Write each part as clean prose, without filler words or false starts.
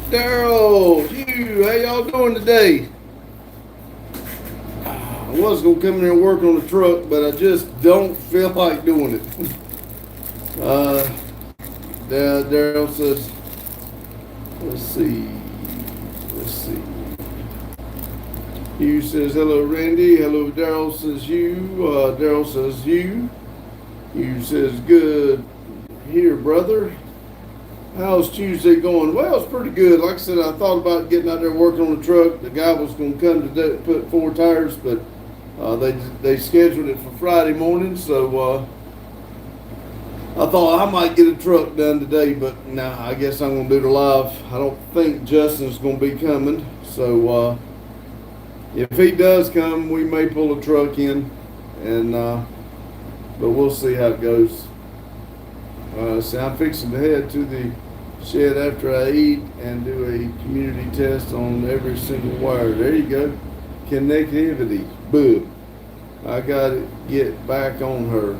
Daryl, you, how y'all doing today? I was gonna come in here and work on the truck, but I just don't feel like doing it. Uh, Daryl says, let's see, let's see. You says hello, Randy. Hello, Daryl says you. Daryl says you. You says good here, brother. How's Tuesday going? Well, it's pretty good. Like I said, I thought about getting out there working on the truck. The guy was going to come to put four tires, but they scheduled it for Friday morning. So I thought I might get a truck done today, but nah, I guess I'm going to do the live. I don't think Justin's going to be coming. So if he does come, we may pull a truck in, and but we'll see how it goes. So I'm fixing to head to the shed after I eat and do a community test on every single wire. There you go. Connectivity. Boom. I got to get back on her.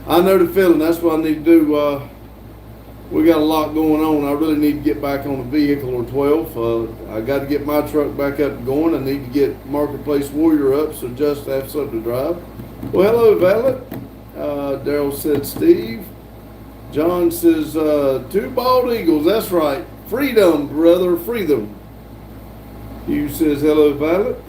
I know the feeling. That's what I need to do. We got a lot going on. I really need to get back on a vehicle or 12. I got to get my truck back up and going. I need to get Marketplace Warrior up so just have something to drive. Well, hello, Valet. Daryl said Steve. John says, two bald eagles. That's right. Freedom, brother, freedom. Hugh says, hello, Violet.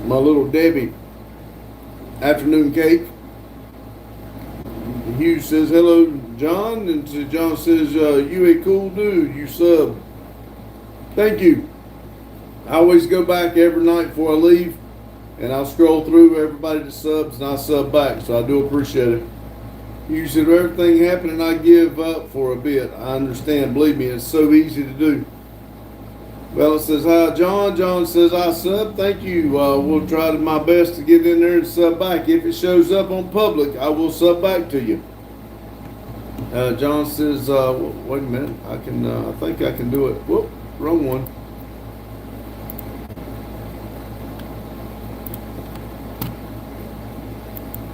My little Debbie. Afternoon cake. Hugh says, hello, John. And John says, you a cool dude. You sub. Thank you. I always go back every night before I leave, and I'll scroll through everybody that subs, and I sub back. So I do appreciate it. Hugh said, everything happening, I give up for a bit. I understand. Believe me, it's so easy to do. Well, it says, hi, John. John says, I sub. Thank you. We'll try my best to get in there and sub back. If it shows up on public, I will sub back to you. John says, wait a minute. I think I can do it. Whoop, wrong one.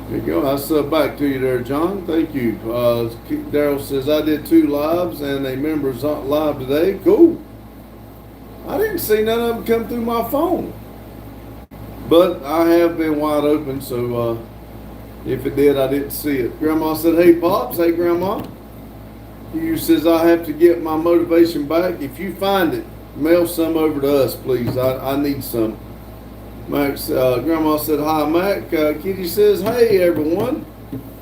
There you go. I sub back to you there, John. Thank you. Daryl says, I did 2 lives and a member's live today. Cool. I didn't see none of them come through my phone. But I have been wide open, so if it did, I didn't see it. Grandma said, hey, Pops. Hey, Grandma. Hugh says, I have to get my motivation back. If you find it, mail some over to us, please. I need some. Max, Grandma said, hi, Mac. Kitty says, hey, everyone.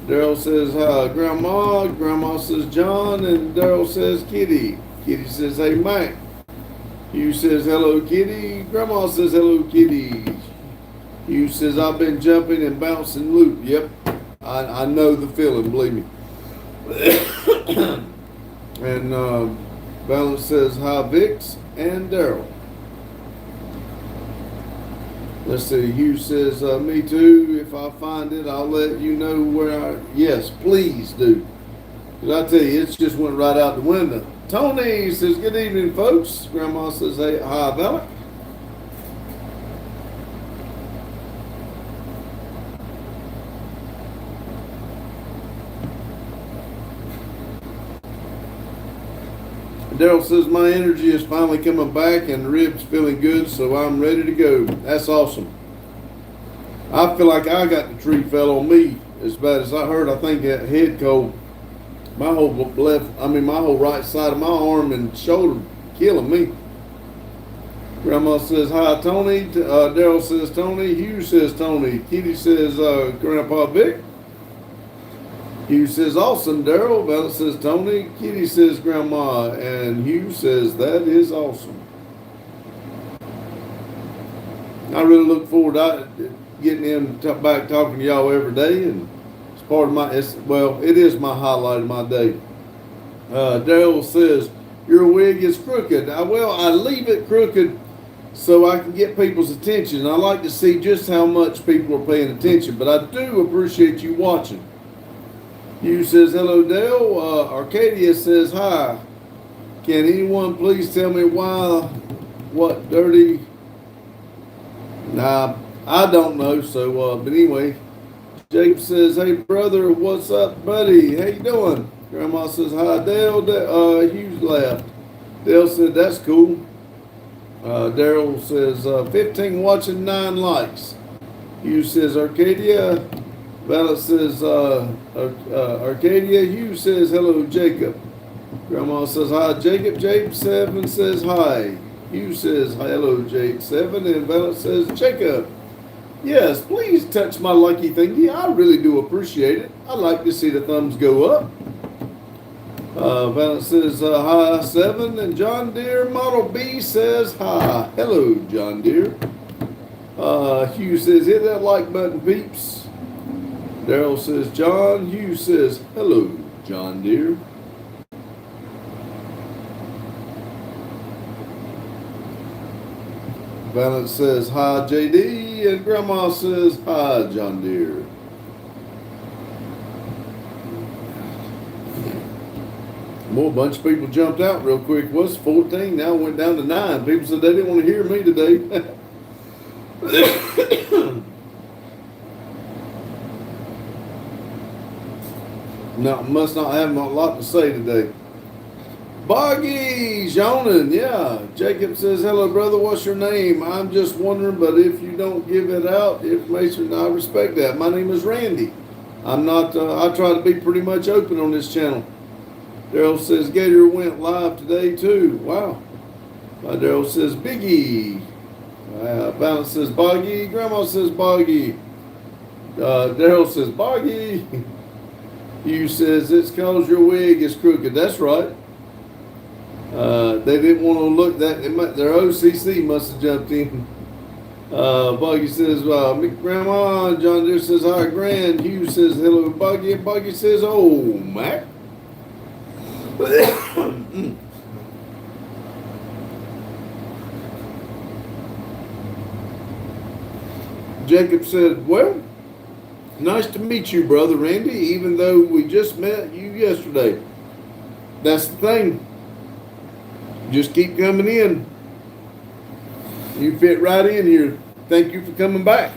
Daryl says, hi, Grandma. Grandma says, John. And Daryl says, Kitty. Kitty says, hey, Mac. Hugh says, hello, Kitty. Grandma says, hello, Kitty. Hugh says, I've been jumping and bouncing loop. Yep, I know the feeling, believe me. And Balance says, hi, Vix and Daryl. Let's see, Hugh says, me too. If I find it, I'll let you know where yes, please do. Because I tell you, it just went right out the window. Tony says, good evening, folks. Grandma says, hey, hi, Bella. Daryl says, my energy is finally coming back and the ribs feeling good, so I'm ready to go. That's awesome. I feel like I got the tree fell on me as bad as I heard. I think that head cold. My whole my whole right side of my arm and shoulder killing me. Grandma says, hi, Tony. Daryl says, Tony. Hugh says, Tony. Kitty says, Grandpa Vic. Hugh says, awesome, Daryl. Bella says, Tony. Kitty says, Grandma. And Hugh says, that is awesome. I really look forward to getting in back talking to y'all every day, and part of my, it is my highlight of my day. Daryl says, your wig is crooked. I leave it crooked so I can get people's attention. I like to see just how much people are paying attention, but I do appreciate you watching. Hugh says, hello, Dale. Arcadia says, hi. Can anyone please tell me what dirty Nah, I don't know. So, but anyway, Jacob says, "Hey brother, what's up, buddy? How you doing?" Grandma says, "Hi, Dale." Hughes laughed. Dale said, "That's cool." Daryl says, 15 watching, 9 likes. Hughes says, "Arcadia." Violet says, "Arcadia." Hughes says, "Hello, Jacob." Grandma says, "Hi, Jacob." Jacob 7 says, "Hi." Hughes says, "Hello, Jake 7." And Violet says, "Jacob, yes, please touch my lucky thingy. I really do appreciate it. I like to see the thumbs go up." Violet says, "Hi, 7." And John Deere Model B says, "Hi." Hello, John Deere. Hugh says, "Hit that like button, peeps." Daryl says, "John." Hugh says, "Hello, John Deere." Violet says, "Hi, JD." And Grandma says, "Hi, John Deere." Well, a bunch of people jumped out real quick. It was 14, now it went down to 9. People said they didn't want to hear me today. No, must not have a lot to say today. Boggy Jonan, yeah. Jacob says, "Hello, brother. What's your name?" "I'm just wondering, but if you don't give it out, information, I respect that. My name is Randy. I'm not. I try to be pretty much open on this channel." Daryl says, "Gator went live today too." Wow. Daryl says, "Biggie." Balance says, "Boggy." Grandma says, "Boggy." Daryl says, "Boggy." Hugh says, "It's cause your wig is crooked." That's right. They didn't want to look that. Their OCC must have jumped in. Buggy says, "Grandma." John Deere says, "Hi, Grand." Hugh says, "Hello, Buggy." And Buggy says, "Oh, Mac." Jacob said, "Well, nice to meet you, brother Randy, even though we just met you yesterday." That's the thing. Just keep coming in. You fit right in here. Thank you for coming back.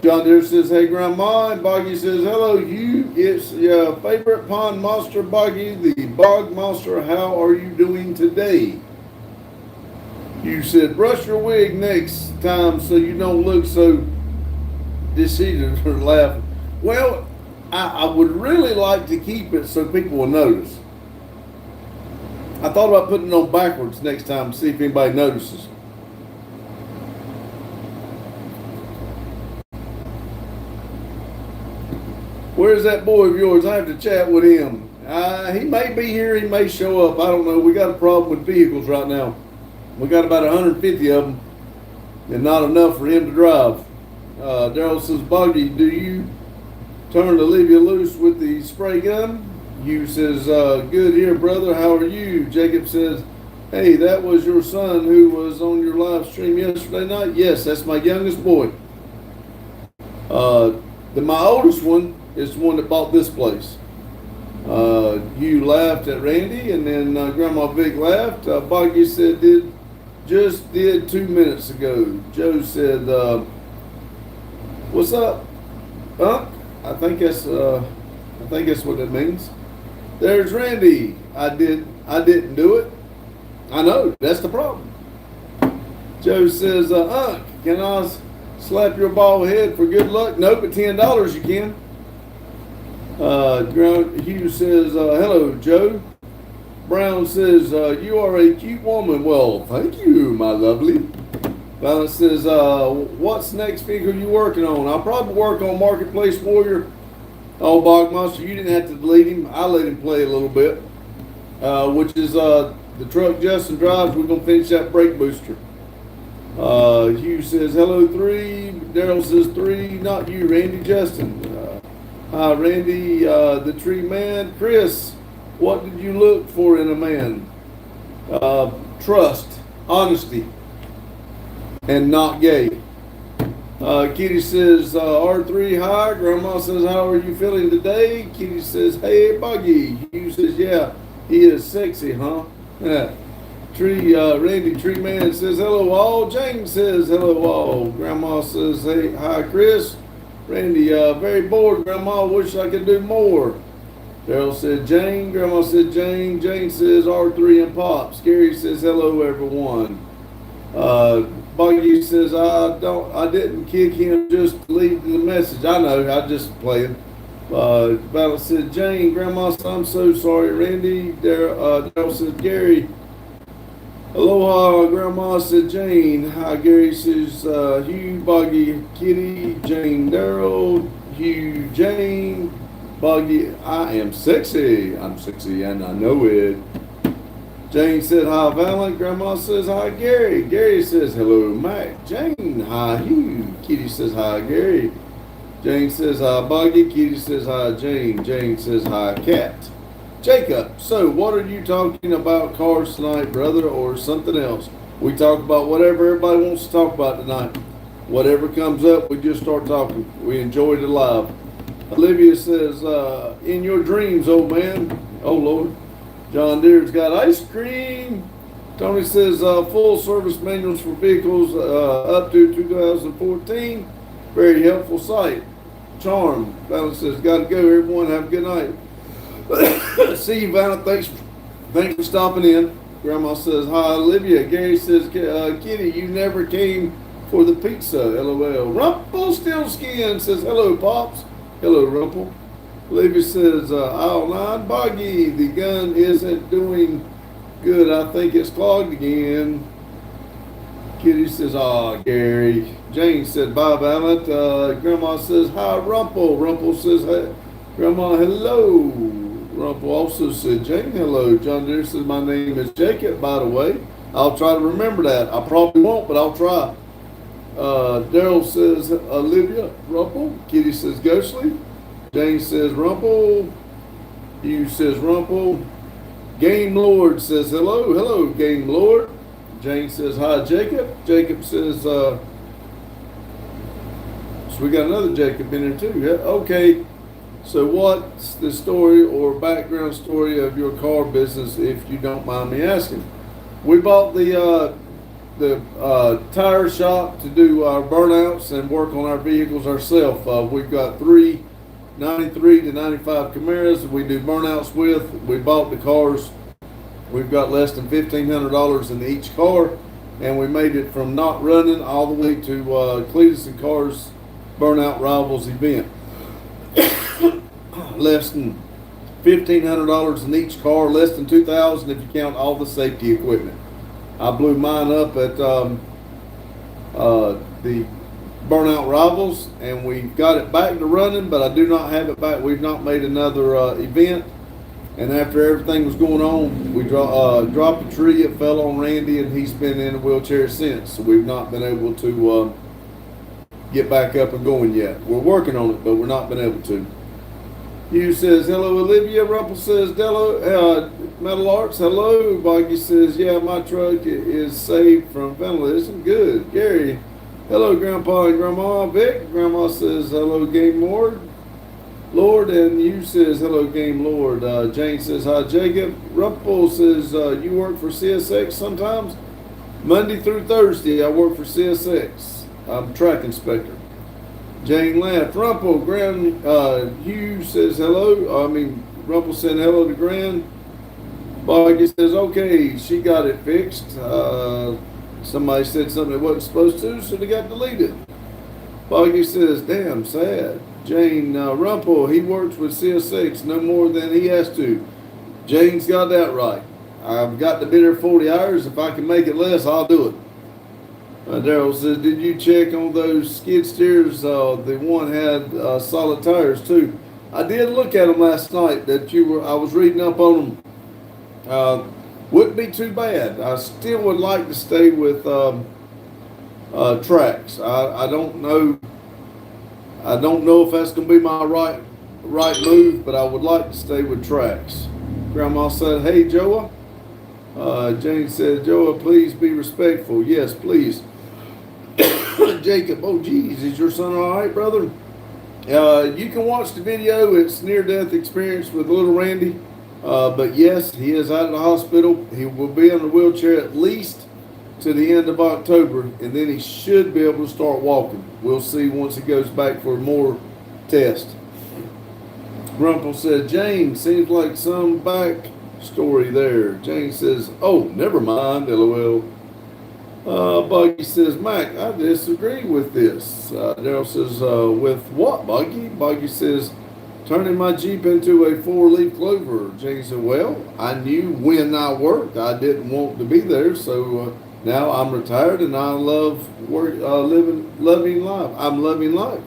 John Deere says, "Hey, Grandma." And Boggy says, "Hello, you. It's your favorite pond monster, Boggy, the bog monster. How are you doing today?" You said, "Brush your wig next time so you don't look so deceived," or laughing. Well, I would really like to keep it so people will notice. I thought about putting it on backwards next time to see if anybody notices. Where's that boy of yours? I have to chat with him. He may be here. He may show up. I don't know. We got a problem with vehicles right now. We got about 150 of them and not enough for him to drive. Daryl says, "Buggy, do you turn Olivia loose with the spray gun?" Hugh says, "Good here, brother. How are you?" Jacob says, "Hey, that was your son who was on your live stream yesterday night?" "Yes, that's my youngest boy. My oldest one is the one that bought this place." Hugh laughed at Randy, and then Grandma Vic laughed. Boggy said, "Just did 2 minutes ago." Joe said, "What's up, Unc?" I think that's what that means. There's Randy. I didn't do it. I know, that's the problem. Joe says, "Unc, can I slap your bald head for good luck?" "Nope, at $10 you can." Hugh says, "Hello, Joe." Brown says, "You are a cute woman." "Well, thank you, my lovely." Balance says, "What's next vehicle you working on?" "I'll probably work on Marketplace Warrior." "Oh, Bog Monster, you didn't have to delete him. I let him play a little bit." Which is the truck Justin drives. We're going to finish that brake booster. Hugh says, "Hello, 3. Daryl says, "3, not you, Randy, Justin." Hi, Randy, the tree man. Chris, what did you look for in a man? Trust, honesty, and not gay. Kitty says, "R3, hi." Grandma says, "How are you feeling today?" Kitty says, "Hey, Buggy." Hugh says, "Yeah, he is sexy, huh?" Randy Tree Man says hello all. Jane says hello all. Grandma says hey hi Chris. Randy very bored. Grandma wish I could do more. Daryl said Jane. Grandma said Jane. Jane says R3 and Pops. Gary says hello everyone. Buggy says I didn't kick him, just leave the message. I know, I just playing. Battle said Jane. Grandma said I'm so sorry. Randy. Daryl said Gary. Aloha. Grandma said Jane. Hi Gary says Hugh. Buggy Kitty. Jane. Daryl. Hugh. Jane. Buggy. I am sexy. I'm sexy and I know it. Jane said hi Valent. Grandma says hi Gary. Gary says hello Mac. Jane hi Hugh. Kitty says hi Gary. Jane says hi Buggy. Kitty says hi Jane. Jane says hi Cat. Jacob, so what are you talking about cars tonight, brother, or something else? We talk about whatever everybody wants to talk about tonight. Whatever comes up, we just start talking. We enjoy it live. Olivia says, in your dreams, old man. Oh, Lord. John Deere's got ice cream. Tony says, full service manuals for vehicles up to 2014. Very helpful site. Charm. Valent says, got to go, everyone. Have a good night. See you, Valent. Thanks for stopping in. Grandma says, hi, Olivia. Gary says, Kitty, you never came for the pizza. LOL. Rumpelstiltskin says, hello, Pops. Hello, Rumple. Olivia says, aisle 9, Boggy, the gun isn't doing good. I think it's clogged again. Kitty says, Gary. Jane said, bye, Valent. Grandma says, hi, Rumple. Rumple says, hey. Grandma, hello. Rumple also said, Jane, hello. John Deere says, my name is Jacob, by the way. I'll try to remember that. I probably won't, but I'll try. Daryl says, Olivia, Rumple. Kitty says, Ghostly. Jane says, Rumple. Hugh says, Rumple. Game Lord says, hello. Hello, Game Lord. Jane says, hi, Jacob. Jacob says, so we got another Jacob in there too. Yeah, okay. So what's the story or background story of your car business, if you don't mind me asking? We bought the tire shop to do our burnouts and work on our vehicles ourselves. We've got 3 93 to 95 Camaras we do burnouts with. We bought the cars. We've got less than $1,500 in each car, and we made it from not running all the way to Cletus and Cars Burnout Rivals event. Less than $1,500 in each car, less than $2,000 if you count all the safety equipment. I blew mine up at the Burnout Rivals, and we got it back to running, but I do not have it back. We've not made another event, and after everything was going on, we dropped a tree. It fell on Randy, and he's been in a wheelchair since, so we've not been able to get back up and going yet. We're working on it, but we're not been able to. Hugh says, hello, Olivia. Rumple says, hello, Metal Arts, hello. Boggy says, yeah, my truck is saved from vandalism. Good. Gary, hello, Grandpa and Grandma. Vic, Grandma says, hello, Game Lord. Lord, and you says, hello, Game Lord. Jane says, hi, Jacob. Rumple says, you work for CSX sometimes? Monday through Thursday, I work for CSX. I'm track inspector. Jane laughed. Rumple, Hugh says hello. Rumple said hello to Grand. Boggy says, okay, she got it fixed. Somebody said something they wasn't supposed to, so they got deleted. Boggy says, damn, sad. Jane, Rumple, he works with CSX no more than he has to. Jane's got that right. I've got to be there 40 hours. If I can make it less, I'll do it. Daryl says, did you check on those skid steers? The one had solid tires too. I did look at them last night. I was reading up on them. Wouldn't be too bad. I still would like to stay with tracks. I don't know. I don't know if that's going to be my right move, but I would like to stay with tracks. Grandma said, hey, Joa. Jane said, Joa, please be respectful. Yes, please. Jacob, oh geez, is your son all right, brother? You can watch the video. It's near-death experience with little Randy. But yes, he is out of the hospital. He will be in a wheelchair at least to the end of October, and then he should be able to start walking. We'll see once he goes back for more tests. Rumpel said, Jane, seems like some back story there. Jane says, oh, never mind, LOL. Buggy says, Mac, I disagree with this. Daryl says, with what, Buggy? Buggy says, turning my Jeep into a four-leaf clover. Jane said, well, I knew when I worked I didn't want to be there, so now I'm retired and I love loving life. I'm loving life.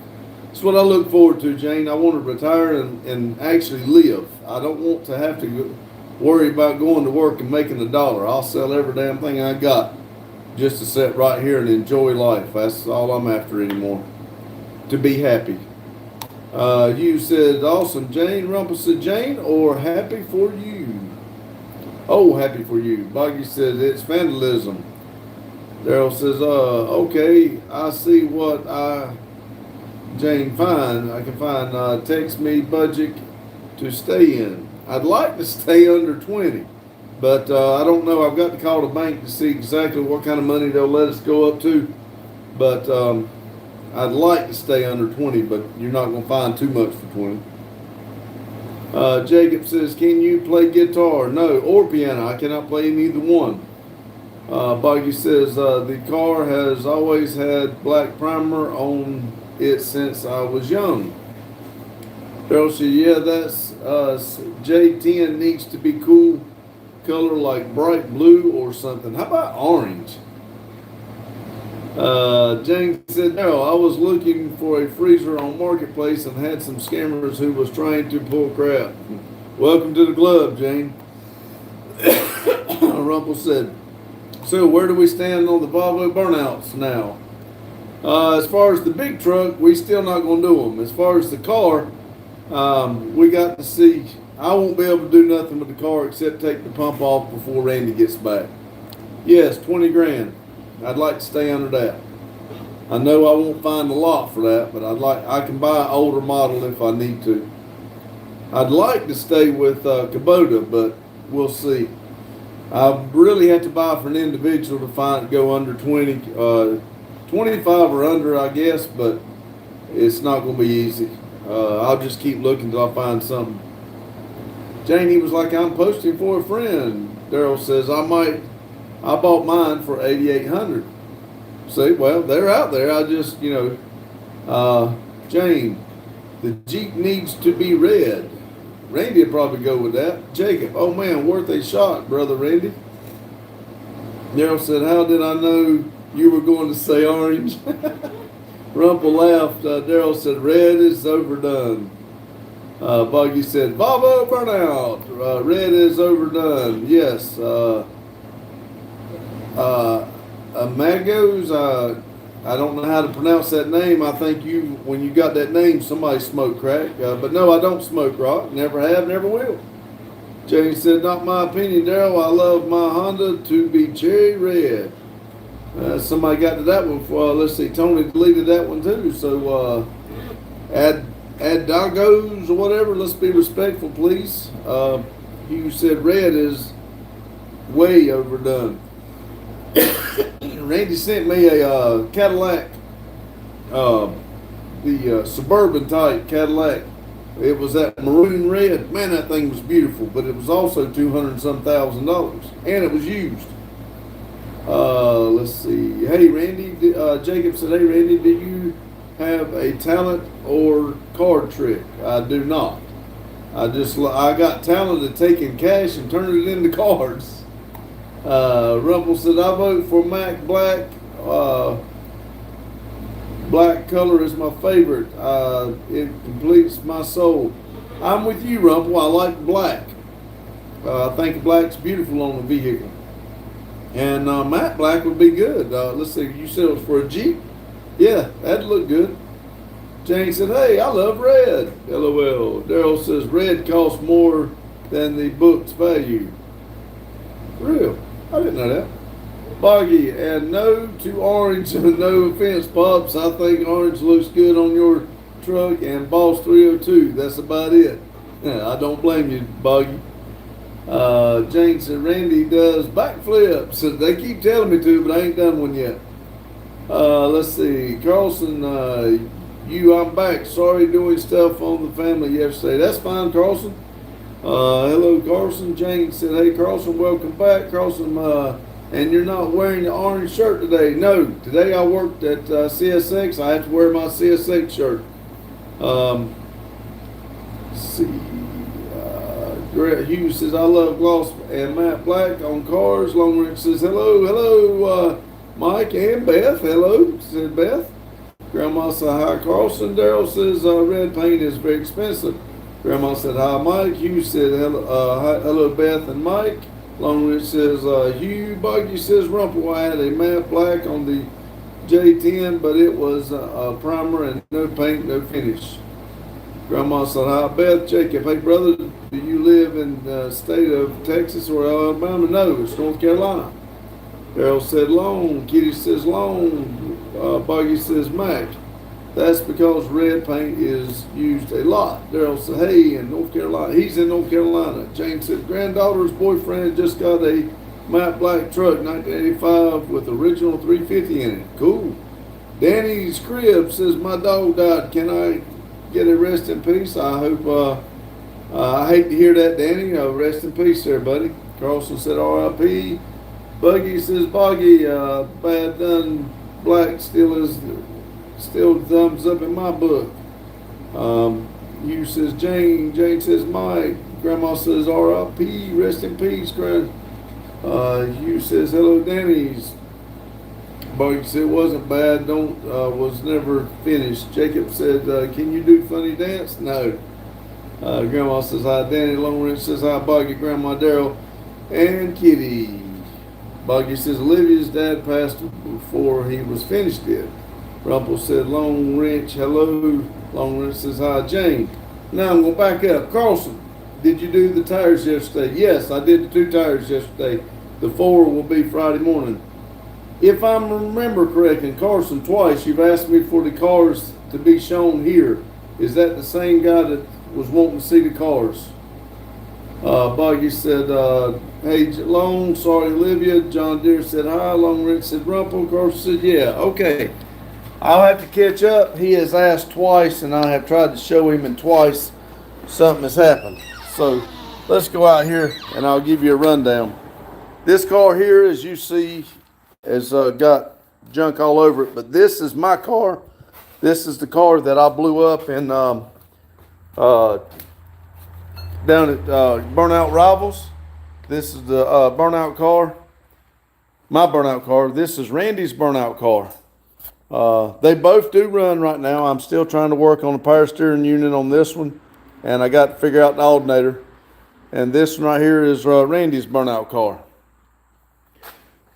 That's what I look forward to, Jane. I want to retire and actually live. I don't want to have to worry about going to work and making a dollar. I'll sell every damn thing I got just to sit right here and enjoy life. That's all I'm after anymore. To be happy. You said, awesome, Jane. Rumpel said, Jane, or happy for you? Oh, happy for you. Boggy said, it's vandalism. Daryl says, okay, I see what Jane, fine. I can find, text me budget to stay in. I'd like to stay under 20. But I don't know. I've got to call the bank to see exactly what kind of money they'll let us go up to. But I'd like to stay under 20, but you're not going to find too much for 20. Jacob says, can you play guitar? No, or piano. I cannot play neither one. Boggy says, the car has always had black primer on it since I was young. Daryl said, yeah, that's J10 needs to be cool color like bright blue or something. How about orange? Jane said, no, I was looking for a freezer on Marketplace and had some scammers who was trying to pull crap. Welcome to the club, Jane. Rumpel said, so where do we stand on the Volvo burnouts now? As far as the big truck, we still not going to do them. As far as the car, we got to see. I won't be able to do nothing with the car except take the pump off before Randy gets back. Yes, 20 grand. I'd like to stay under that. I know I won't find a lot for that, but I can buy an older model if I need to. I'd like to stay with Kubota, but we'll see. I really have to buy for an individual to go under 20, 25 or under, I guess, but it's not going to be easy. I'll just keep looking till I find something. Janie was like, I'm posting for a friend. Daryl says, I bought mine for $8,800. See, well, they're out there. I just, Jane, the Jeep needs to be red. Randy would probably go with that. Jacob, oh man, worth a shot, brother Randy. Daryl said, how did I know you were going to say orange? Rumpel laughed. Daryl said, red is overdone. Buggy said, Volvo burnout. Red is overdone. Yes. Magos, I don't know how to pronounce that name. I think when you got that name, somebody smoked crack. But no, I don't smoke rock. Never have, never will. Jane said, not my opinion, Daryl. I love my Honda to be cherry red. Somebody got to that one. Let's see, Tony deleted that one too. So add doggos or whatever. Let's be respectful, please. You said red is way overdone. Randy sent me a Cadillac, the Suburban type Cadillac. It was that maroon red. Man, that thing was beautiful, but it was also $200 and some thousand, and it was used. Let's see. Hey, Randy. Jacob said, hey, Randy, do you have a talent or card trick? I do not. I got talent at taking cash and turning it into cards. Rumpel said, I vote for Mac Black. Black color is my favorite. It completes my soul. I'm with you, Rumpel. I like black. I think black's beautiful on a vehicle. And matte black would be good. Let's see, you said it was for a Jeep? Yeah, that'd look good. Jane said, hey, I love red. LOL. Daryl says, red costs more than the book's value. For real? I didn't know that. Boggy, and no to orange. No offense, Pops. I think orange looks good on your truck and Boss 302. That's about it. Yeah, I don't blame you, Boggy. Jane said Randy does backflips. They keep telling me to, but I ain't done one yet. Let's see. Carlson, I'm back. Sorry doing stuff on the family yesterday. That's fine, Carlson. Hello, Carlson. Jane said, hey, Carlson, welcome back. Carlson, and you're not wearing the orange shirt today. No, today I worked at CSX. I had to wear my CSX shirt. Let's see. Grant Hughes says, I love gloss and matte black on cars. Long Ranch says, hello, Mike and Beth. Hello, said Beth. Grandma said, hi, Carlson. Daryl says, red paint is very expensive. Grandma said, hi, Mike. Hugh said, hello, Beth and Mike. Long Ranch says, Hugh. Buggy says, Rumple, I had a matte black on the J10, but it was a primer and no paint, no finish. Grandma said, hi, Beth. Jacob, hey, brother, do you live in the state of Texas or Alabama? No, it's North Carolina. Daryl said, Long. Kitty says, Long. Buggy says, Mac. That's because red paint is used a lot. Daryl said, hey, in North Carolina. He's in North Carolina. James said, granddaughter's boyfriend just got a matte black truck, 1985, with original 350 in it. Cool. Danny's crib says, my dog died. Can I get a rest in peace? I hope, I hate to hear that, Danny. Rest in peace there, buddy. Carlson said, R.I.P. Buggy says, Boggy, bad done black still thumbs up in my book. Hugh says, Jane says, Mike. Grandma says, R.I.P. Rest in peace, Hugh says, hello, Danny's. Buggy said, it wasn't bad, was never finished. Jacob said, can you do funny dance? No. Grandma says, hi, Danny. Long Ranch says, hi, Buggy, Grandma, Daryl, and Kitty. Buggy says, Olivia's dad passed before he was finished yet. Rumple said, Long Ranch, hello. Long Ranch says, hi, Jane. Now I'm going to back up. Carlson, did you do the tires yesterday? Yes, I did the 2 tires yesterday. The 4 will be Friday morning. If I remember correctly, Carlson, twice you've asked me for the cars to be shown here. Is that the same guy that was wanting to see the cars? Buggy said, hey, Long, sorry, Olivia. John Deere said, hi. Long Ranch said, Rumple. Carlson said, yeah, okay. I'll have to catch up. He has asked twice, and I have tried to show him, and twice something has happened. So let's go out here, and I'll give you a rundown. This car here, as you see, has got junk all over it, but this is my car. This is the car that I blew up in down at Burnout Rivals. This is the burnout car, my burnout car. This is Randy's burnout car. They both do run right now. I'm still trying to work on the power steering unit on this one, and I got to figure out the alternator. And this one right here is Randy's burnout car.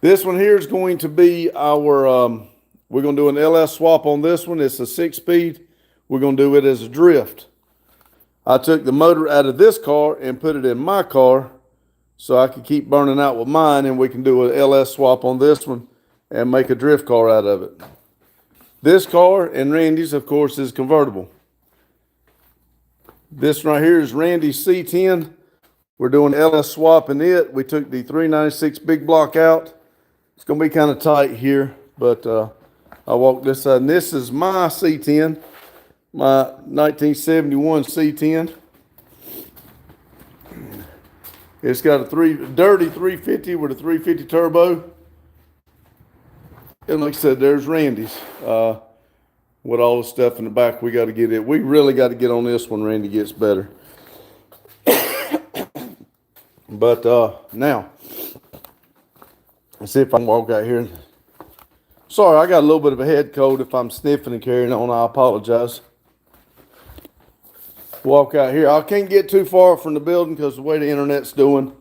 This one here is going to be our, we're going to do an LS swap on this one. It's a 6-speed. We're going to do it as a drift. I took the motor out of this car and put it in my car so I could keep burning out with mine, and we can do an LS swap on this one and make a drift car out of it. This car and Randy's, of course, is convertible. This right here is Randy's C10. We're doing LS swap in it. We took the 396 big block out. It's going to be kind of tight here, but I walk this side. And this is my C10, my 1971 C10. It's got a dirty 350 with a 350 turbo. And like I said, there's Randy's. With all the stuff in the back, we got to get it. We really got to get on this when Randy gets better. But now, let's see if I can walk out here. Sorry, I got a little bit of a head cold. If I'm sniffing and carrying on, I apologize. Walk out here. I can't get too far from the building because the way the internet's doing.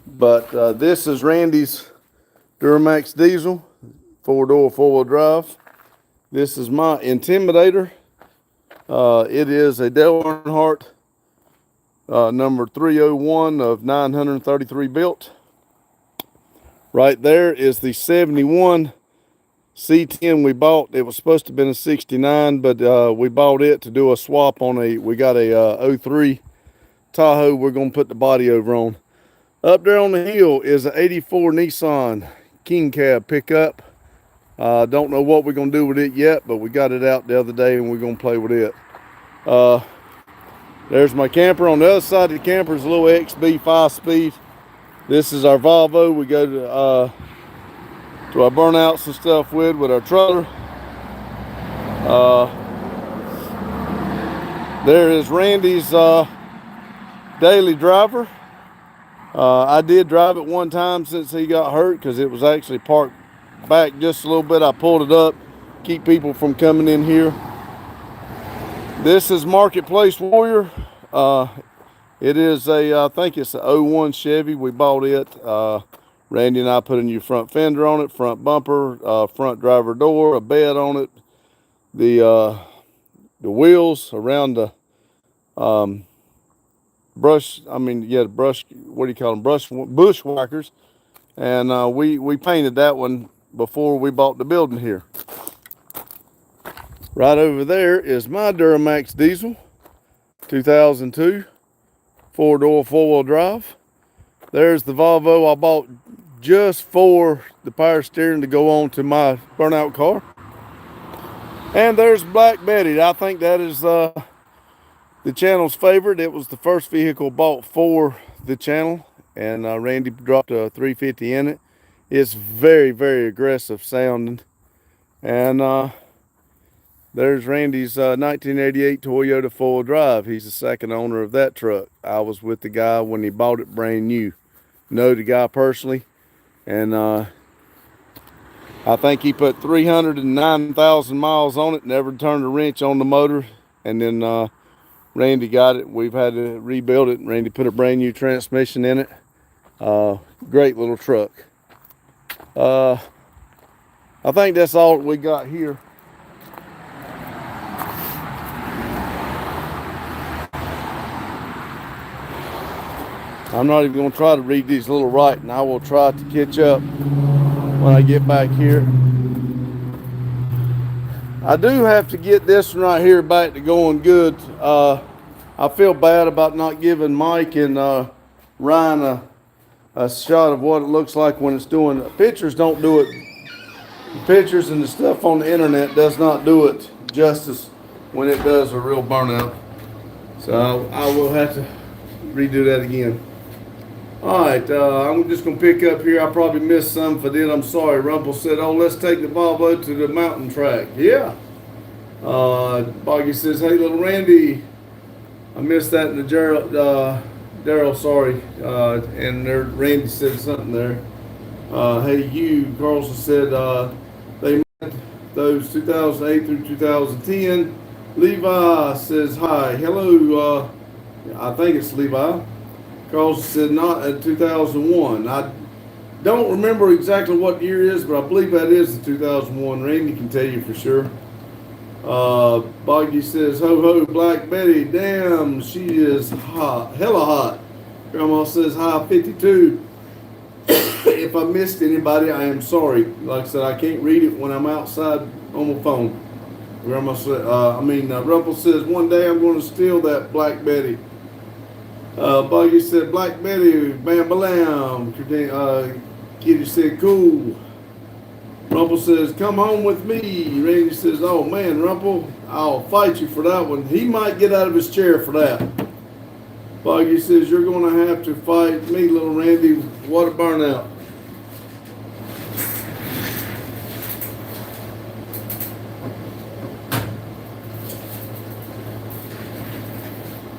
But this is Randy's Duramax diesel, 4-door, 4-wheel drive. This is my Intimidator. It is a Dale Earnhardt number 301 of 933 built. Right there is the 71 C10 we bought. It was supposed to have been a 69, but we bought it to do a swap on we got a 03 Tahoe we're going to put the body over on. Up there on the hill is an 84 Nissan King Cab pickup. Don't know what we're going to do with it yet, but we got it out the other day and we're going to play with it. There's my camper. On the other side of the camper is a little XB 5-speed. This is our Volvo. We go to our burnouts and stuff with our trailer. There is Randy's daily driver. I did drive it one time since he got hurt because it was actually parked back just a little bit. I pulled it up, keep people from coming in here. This is Marketplace Warrior. It is I think it's a 01 Chevy. We bought it. Randy and I put a new front fender on it, front bumper, front driver door, a bed on it, the wheels around the brush. The brush. What do you call them? Bushwhackers. And we painted that one before we bought the building here. Right over there is my Duramax diesel, 2002, 4-door, 4-wheel drive. There's the Volvo I bought just for the power steering to go on to my burnout car. And there's Black Betty. I think that is the channel's favorite. It was the first vehicle bought for the channel, and Randy dropped a 350 in it. It's very, very aggressive sounding. And there's Randy's 1988 Toyota 4-wheel drive. He's the second owner of that truck. I was with the guy when he bought it brand new. Know the guy personally. And I think he put 309,000 miles on it, never turned a wrench on the motor. And then Randy got it. We've had to rebuild it. Randy put a brand new transmission in it. Great little truck. I think that's all we got here. I'm not even going to try to read these little writing. I will try to catch up when I get back here. I do have to get this one right here back to going good. I feel bad about not giving Mike and Ryan a shot of what it looks like when it's doing. Pictures don't do it. The pictures and the stuff on the internet does not do it justice when it does a real burnout. So I will have to redo that again. Alright, I'm just going to pick up here. I probably missed some. If I did, I'm sorry. Rumpel said, oh, let's take the Volvo to the mountain track. Yeah. Boggy says, hey, little Randy. I missed that in the Daryl, sorry. And there, Randy said something there. Hey, you, Carlson said they met those 2008 through 2010. Levi says, hi. Hello. I think it's Levi. Carlson said not in 2001. I don't remember exactly what year it is, but I believe that is the 2001. Randy can tell you for sure. Boggy says, ho ho, Black Betty. Damn, she is hot, hella hot. Grandma says, hi, 52. If I missed anybody, I am sorry. Like I said, I can't read it when I'm outside on my phone. Grandma said, Rumpel says, one day I'm going to steal that Black Betty. Buggy said, Black Betty, bam, balam. Kitty said, cool. Rumpel says, come home with me. Randy says, oh man, Rumpel, I'll fight you for that one. He might get out of his chair for that. Buggy says, you're going to have to fight me, little Randy. What a burnout.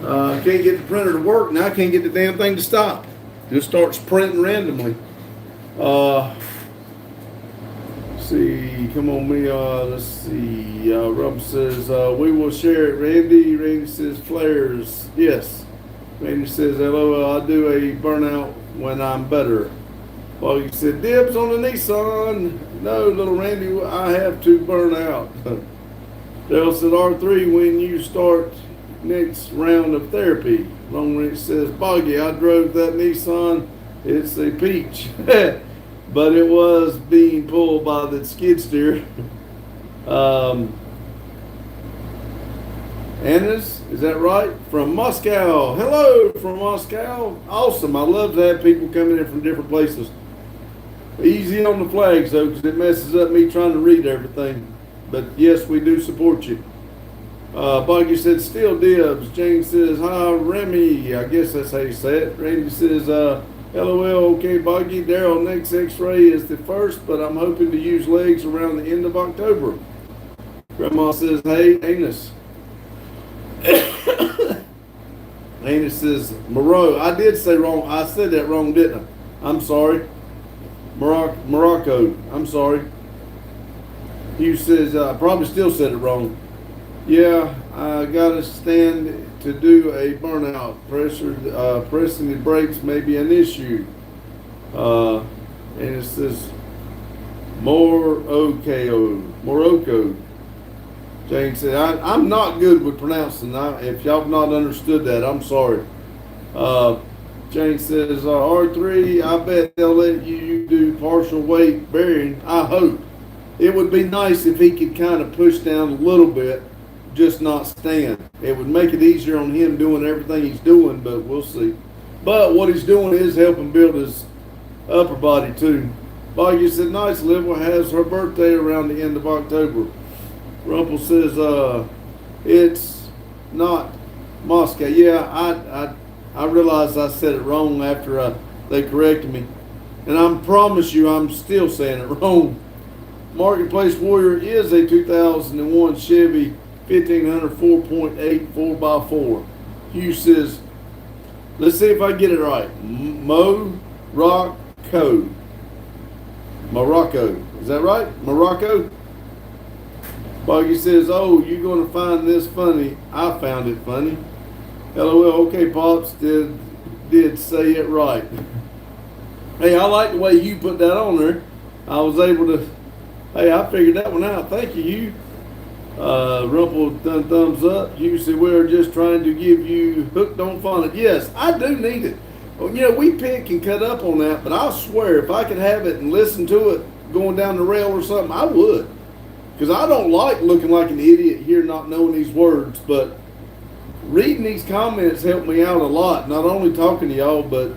I can't get the printer to work now. I can't get the damn thing to stop. Just starts printing randomly. Let's see. Come on, me. Let's see. Rob says we will share it. Randy. Randy says flares. Yes. Randy says hello. I'll do a burnout when I'm better. Boggy said dibs on the Nissan. No, little Randy. I have to burn out. Dale said R3 when you start next round of therapy. Long Range says, Boggy, I drove that Nissan. It's a peach. but it was being pulled by the skid steer. um, Anna's, is that right? From Moscow. Hello from Moscow. Awesome. I love to have people coming in from different places. Easy on the flags though, because it messes up me trying to read everything. But yes, we do support you. Buggy said, still dibs. Jane says, hi, Remy. I guess that's how you say it. Randy says, LOL, okay, Buggy. Daryl, next x-ray is the 1st, but I'm hoping to use legs around the end of October. Grandma says, hey, anus. Anus says, Morocco. I did say wrong. I said that wrong, didn't I? I'm sorry. Morocco. I'm sorry. Hugh says, I probably still said it wrong. Yeah, I got to stand to do a burnout. Pressing the brakes may be an issue. And it says, Morocco. Jane said, I'm not good with pronouncing. If y'all have not understood that, I'm sorry. Jane says, R3, I bet they'll let you do partial weight bearing. I hope. It would be nice if he could kind of push down a little bit, just not stand. It would make it easier on him doing everything he's doing, but we'll see. But what he's doing is helping build his upper body too. Boggy said, nice. Liv has her birthday around the end of October. Rumpel says, it's not Moscow. Yeah, I realized I said it wrong after they corrected me. And I promise you I'm still saying it wrong. Marketplace Warrior is a 2001 Chevy 1500 4.8 4x4. Hugh says, let's see if I get it right. Morocco. Is that right? Morocco? Boggy says, oh, you're going to find this funny. I found it funny. LOL, okay, Pops did say it right. Hey, I like the way you put that on there. I was able to, hey, I figured that one out. Thank you, Hugh. Rumpel done thumbs up. Hugh said, we're just trying to give you hooked on phonics. Yes, I do need it. Well, you know, we pick and cut up on that, but I swear if I could have it and listen to it going down the rail or something, I would. Because I don't like looking like an idiot here not knowing these words, but reading these comments helped me out a lot. Not only talking to y'all, but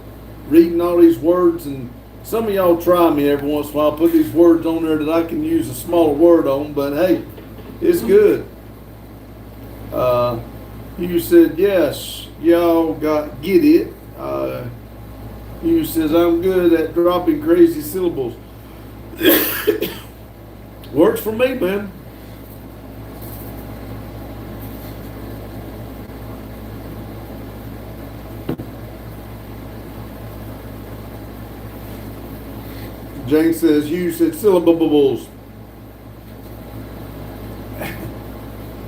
reading all these words. And some of y'all try me every once in a while, put these words on there that I can use a smaller word on, but hey, it's good. You said, yes, y'all get it. You says, I'm good at dropping crazy syllables. Works for me, man. Jane says, you said syllables.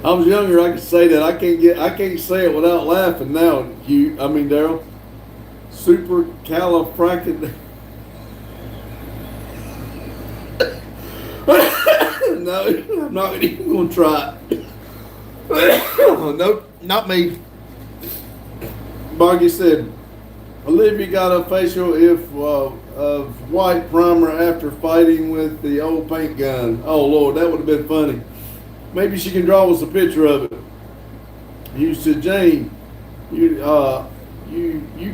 I was younger, I could say that. I can't say it without laughing now, Daryl. Supercalifragilistic. No, I'm not even going to try it. Nope, not me. Boggy said, Olivia got a facial of white primer after fighting with the old paint gun. Oh, Lord, that would have been funny. Maybe she can draw us a picture of it. You said, Jane, you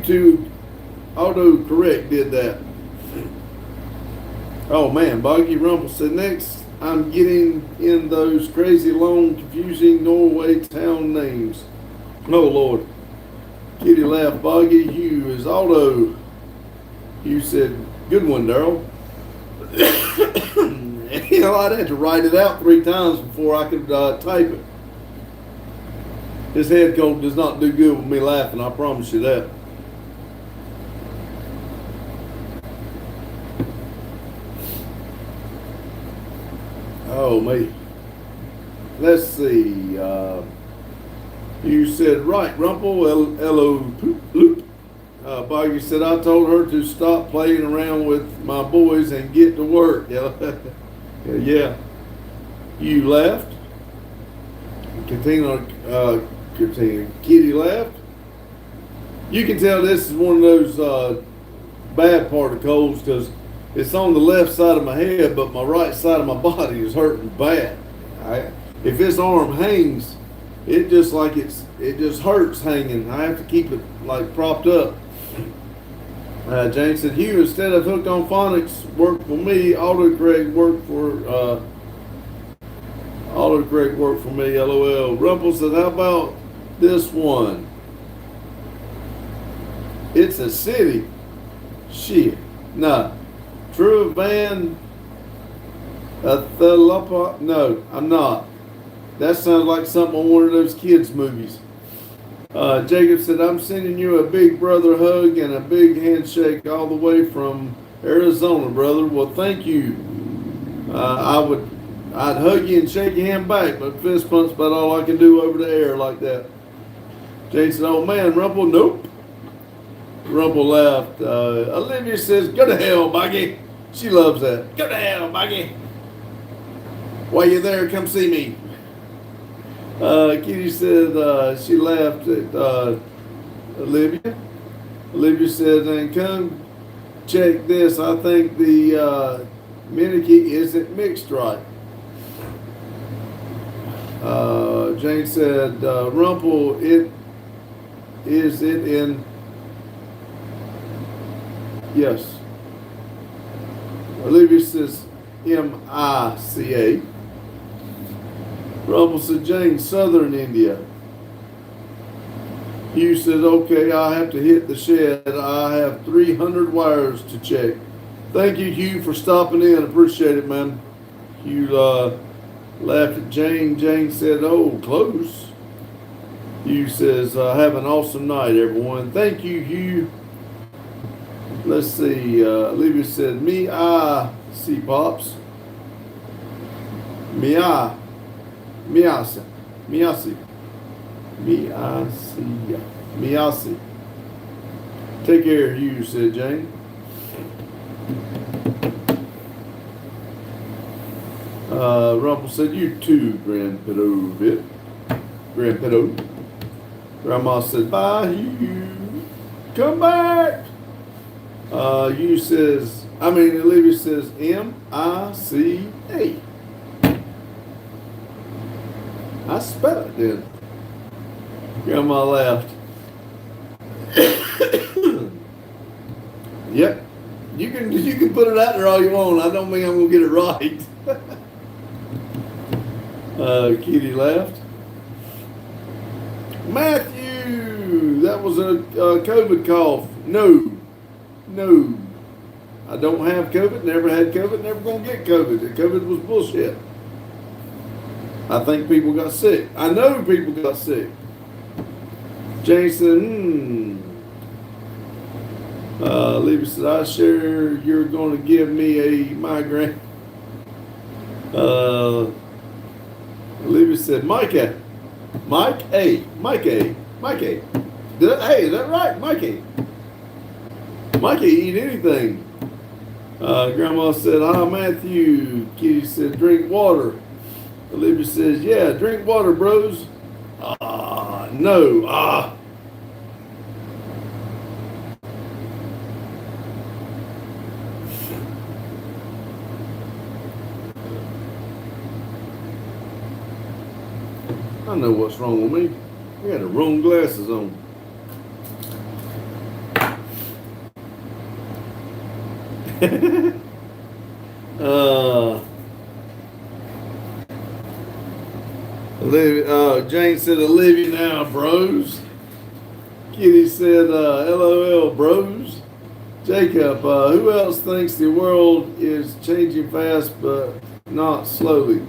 two auto-correct did that. Oh, man, Boggy Rumpel said, next, I'm getting in those crazy, long, confusing Norway town names. Oh, Lord. Kitty laughed. Boggy, Hugh is auto. Hugh said, good one, Daryl. I'd have to write it out 3 times before I could type it. This head cold does not do good with me laughing, I promise you that. Oh, me. Let's see. You said, right, Rumpel, L-O, poop, loop. Boggy said, I told her to stop playing around with my boys and get to work. Yeah. You laughed. Katina, Kitty laughed. You can tell this is one of those bad part of colds because It's on the left side of my head, but my right side of my body is hurting bad. If his arm hangs, it just hurts hanging. I have to keep it like propped up. Jane said, Hugh, instead of hooked on phonics, work for me. Autocorrect work for me. LOL. Rumple said, how about this one? It's a city. Shit. Nah. True Van Thalapa. No, I'm not. That sounds like something on one of those kids' movies. Jacob said, I'm sending you a big brother hug and a big handshake all the way from Arizona, brother. Well, thank you. I'd hug you and shake your hand back, but fist pump's about all I can do over the air like that. Jane said, oh man, Rumple, nope. Rumple laughed. Olivia says, go to hell, Maggie. She loves that. Go to hell, Maggie. While you're there, come see me. Kitty said she laughed at Olivia. Olivia said, and come check this. I think the Miniki isn't mixed right. Jane said, Rumple, it in? Yes. Olivia says, M-I-C-A. Rumble said, Jane, Southern India. Hugh said, okay, I have to hit the shed. I have 300 wires to check. Thank you, Hugh, for stopping in. Appreciate it, man. Hugh laughed at Jane. Jane said, oh, close. Hugh says, have an awesome night, everyone. Thank you, Hugh. Let's see. Olivia said, me, I see pops. Me, I. Miasi. Take care, Hugh, said Jane. Rumple said, you too, Grandpiddo. Grandma said, bye, Hugh. Come back. Olivia says, M-I-C-A. I spell it then. Grandma laughed. Yep. You can put it out there all you want. I don't mean I'm gonna get it right. Kitty laughed. Matthew, that was a COVID cough. No. I don't have COVID, never had COVID, never gonna get COVID. COVID was bullshit. I think people got sick. I know people got sick. Jane said, Olivia said, I share you're going to give me a migraine. Olivia said, Mike A. Hey, is that right? Mikey eat anything. Grandma said, hi, Matthew. Kitty said, drink water. Olivia says, yeah, drink water, bros. No. I know what's wrong with me. I got the wrong glasses on. Jane said, Olivia now, bros. Kitty said, LOL, bros. Jacob, who else thinks the world is changing fast but not slowly?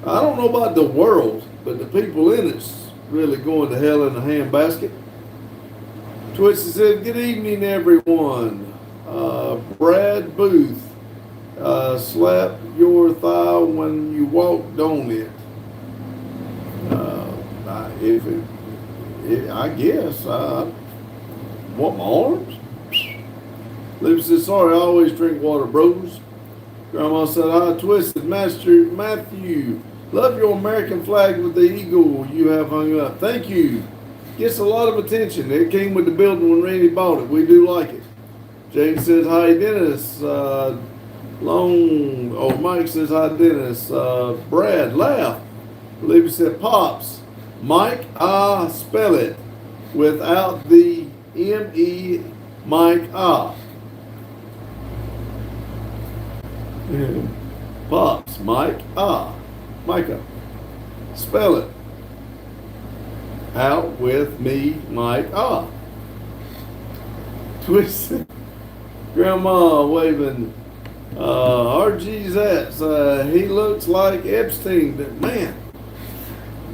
I don't know about the world, but the people in it's really going to hell in a handbasket. Twisty said, good evening, everyone. Brad Booth, slap your thigh when you walked on it. I guess. What, my arms? Lucy said, sorry, I always drink water, bros. Grandma said, I twisted. Master Matthew, love your American flag with the eagle you have hung up. Thank you. Gets a lot of attention. It came with the building when Randy bought it. We do like it. Jane says hi, Dennis. Mike says hi, Dennis. Brad, laugh. Olivia said, Pops. Mike, I spell it without the M-E, Mike, ah. Pops, Mike, ah. Micah. Spell it out with me, Mike, ah. Twisted. Grandma waving. RG's at. He looks like Epstein. But man,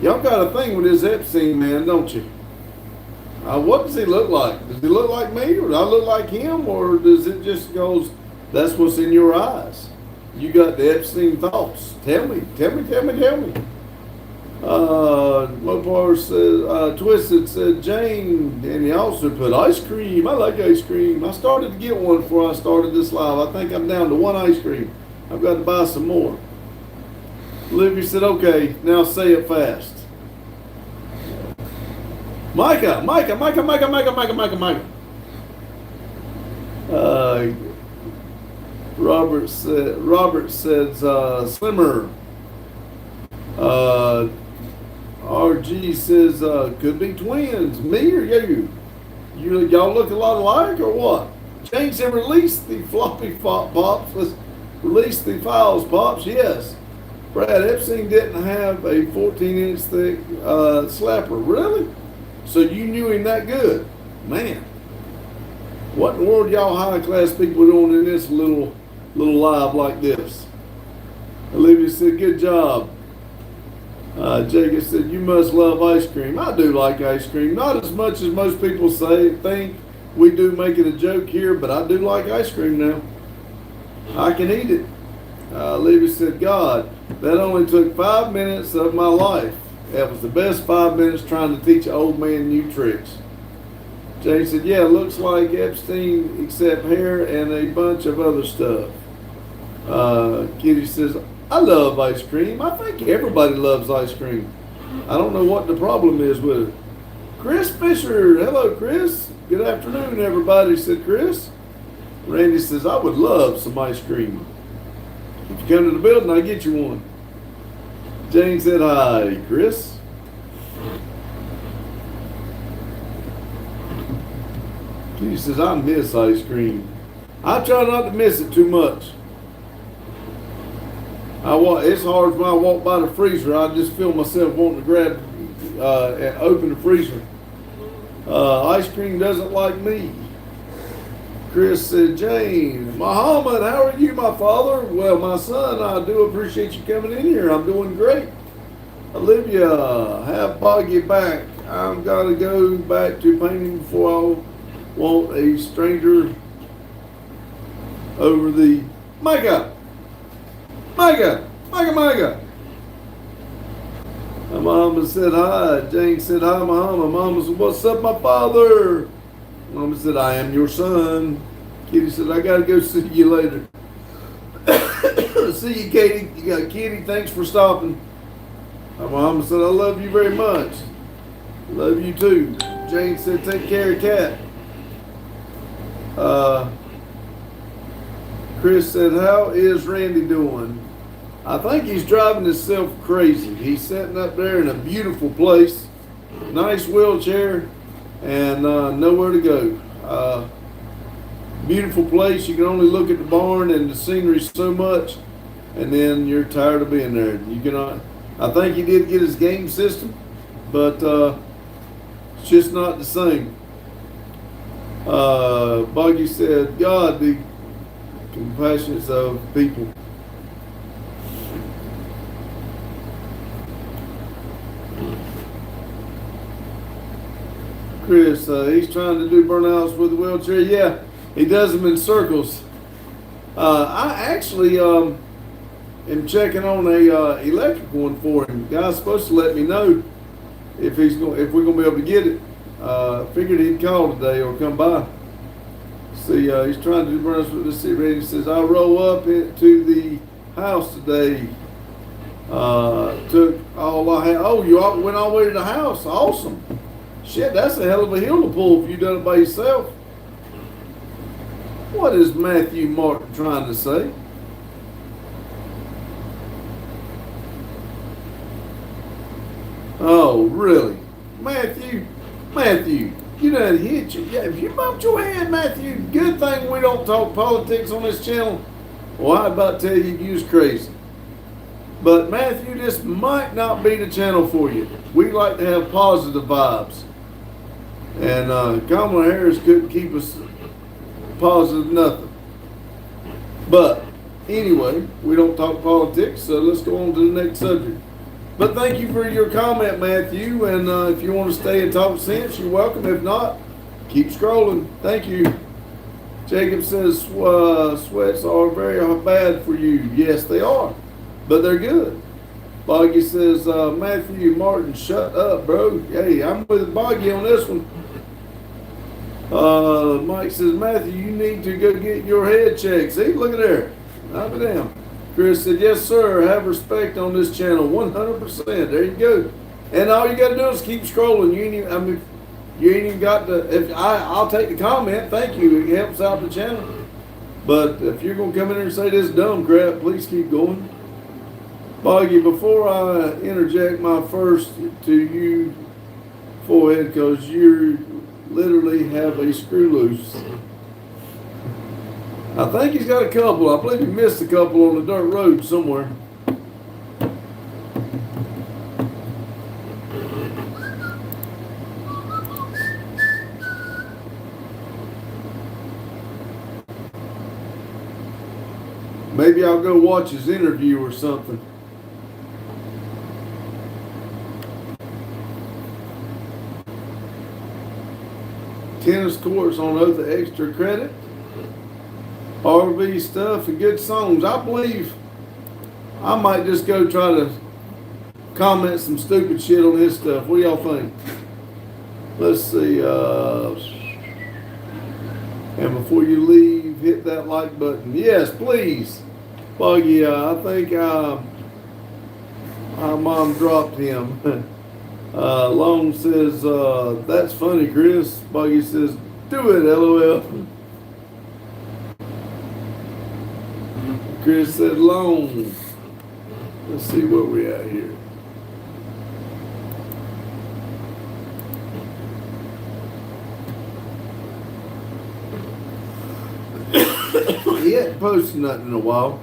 y'all got a thing with this Epstein man, don't you? What does he look like? Does he look like me, or do I look like him, or does it just goes, that's what's in your eyes? You got the Epstein thoughts. Tell me. Mopar says, Twisted said, Jane, and he also put ice cream. I like ice cream. I started to get one before I started this live. I think I'm down to one ice cream. I've got to buy some more. Olivia said, okay, now say it fast. Micah. Robert says, Slimmer. RG says, could be twins. Me or you? Y'all look a lot alike or what? Jane said, release the floppy pops. Let's release the files, Pops. Yes. Brad, Epstein didn't have a 14-inch thick slapper. Really? So you knew him that good? Man. What in the world y'all high-class people doing in this little live like this? Olivia said, good job. Jacob said, you must love ice cream. I do like ice cream. Not as much as most people think. We do make it a joke here, but I do like ice cream now. I can eat it. Olivia said, God, that only took 5 minutes of my life. That was the best 5 minutes trying to teach an old man new tricks. Jane said, yeah, looks like Epstein except hair and a bunch of other stuff. Kitty says, I love ice cream. I think everybody loves ice cream. I don't know what the problem is with it. Chris Fisher. Hello, Chris. Good afternoon, everybody, said Chris. Randy says, I would love some ice cream. If you come to the building, I'll get you one. Jane said, hi, Chris. Kitty says, I miss ice cream. I try not to miss it too much. It's hard when I walk by the freezer. I just feel myself wanting to grab and open the freezer. Ice cream doesn't like me. Chris said, Jane, Muhammad, how are you, my father? Well, my son, I do appreciate you coming in here. I'm doing great. Olivia, have Boggy back. I've got to go back to painting before I want a stranger over the... Micah! My mama said hi. Jane said hi, Mama. Mama said, what's up, my father? Mama said, I am your son. Kitty said, I got to go see you later. See you, Katie. You got Kitty. Thanks for stopping. My mama said, I love you very much. Love you too. Jane said, take care of Cat. Chris said, how is Randy doing? I think he's driving himself crazy. He's sitting up there in a beautiful place, nice wheelchair, and nowhere to go. Beautiful place. You can only look at the barn and the scenery so much, and then you're tired of being there. You cannot. I think he did get his game system, but it's just not the same. Boggy said, God, the compassionate of people. Chris, he's trying to do burnouts with a wheelchair. Yeah, he does them in circles. I actually am checking on a electric one for him. The guy's supposed to let me know if we're gonna be able to get it. Figured he'd call today or come by. See, he's trying to do burnouts with this. He says, I roll up into the house today. Took all I had. Oh, you all went all the way to the house. Awesome. Shit, that's a hell of a hill to pull if you done it by yourself. What is Matthew Martin trying to say? Oh, really? Matthew, you done hit you. Yeah, if you bumped your head, Matthew, good thing we don't talk politics on this channel. Well, I about to tell you, you was crazy. But Matthew, this might not be the channel for you. We like to have positive vibes. And Kamala Harris couldn't keep us positive nothing. But anyway, we don't talk politics, so let's go on to the next subject. But thank you for your comment, Matthew. And if you want to stay and talk sense, you're welcome. If not, keep scrolling. Thank you. Jacob says sweats are very bad for you. Yes, they are, but they're good. Boggy says, Matthew Martin, shut up, bro. Hey, I'm with Boggy on this one. Mike says, Matthew, you need to go get your head checked. See, look at there. I'll be damn. Chris said, yes, sir. Have respect on this channel. 100%. There you go. And all you got to do is keep scrolling. You ain't even got to. I'll take the comment. Thank you. It helps out the channel. But if you're going to come in here and say this dumb crap, please keep going. Boggy, before I interject my first to you, forehead, because you literally have a screw loose. I think he's got a couple. I believe he missed a couple on the dirt road somewhere. Maybe I'll go watch his interview or something. Tennis courts on other extra credit. RV stuff and good songs. I believe I might just go try to comment some stupid shit on his stuff. What do y'all think? Let's see. And before you leave, hit that like button. Yes, please. Buggy, I think our mom dropped him. Long says, that's funny, Chris. Buggy says, do it, LOL. Chris said, long. Let's see what we at here. He hadn't posted nothing in a while.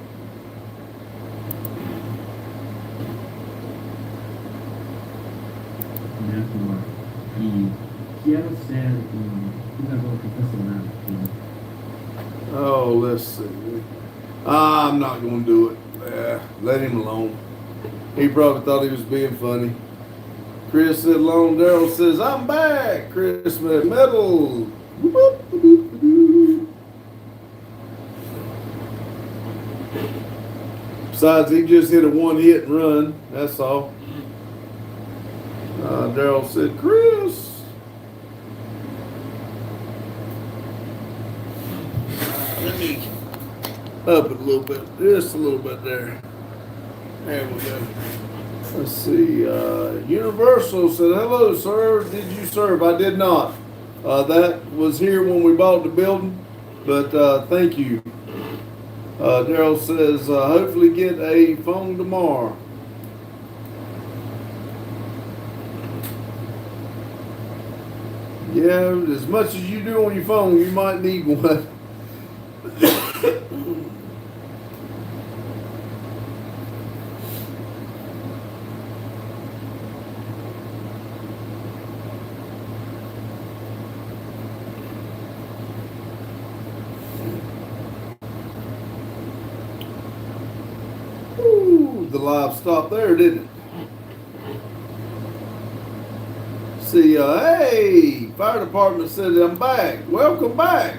Oh, let's see. I'm not going to do it. Let him alone. He probably thought he was being funny. Chris said, long. Daryl says, I'm back. Chris said, metal. Besides, he just hit a one hit and run. That's all. Daryl said, Chris. Let me up it a little bit. Just a little bit there. There we go. Let's see. Universal said, hello, sir. Did you serve? I did not. That was here when we bought the building. But thank you. Daryl says, hopefully get a phone tomorrow. Yeah, as much as you do on your phone, you might need one. Ooh, the live stopped there, didn't it? See, hey, fire department said I'm back. Welcome back.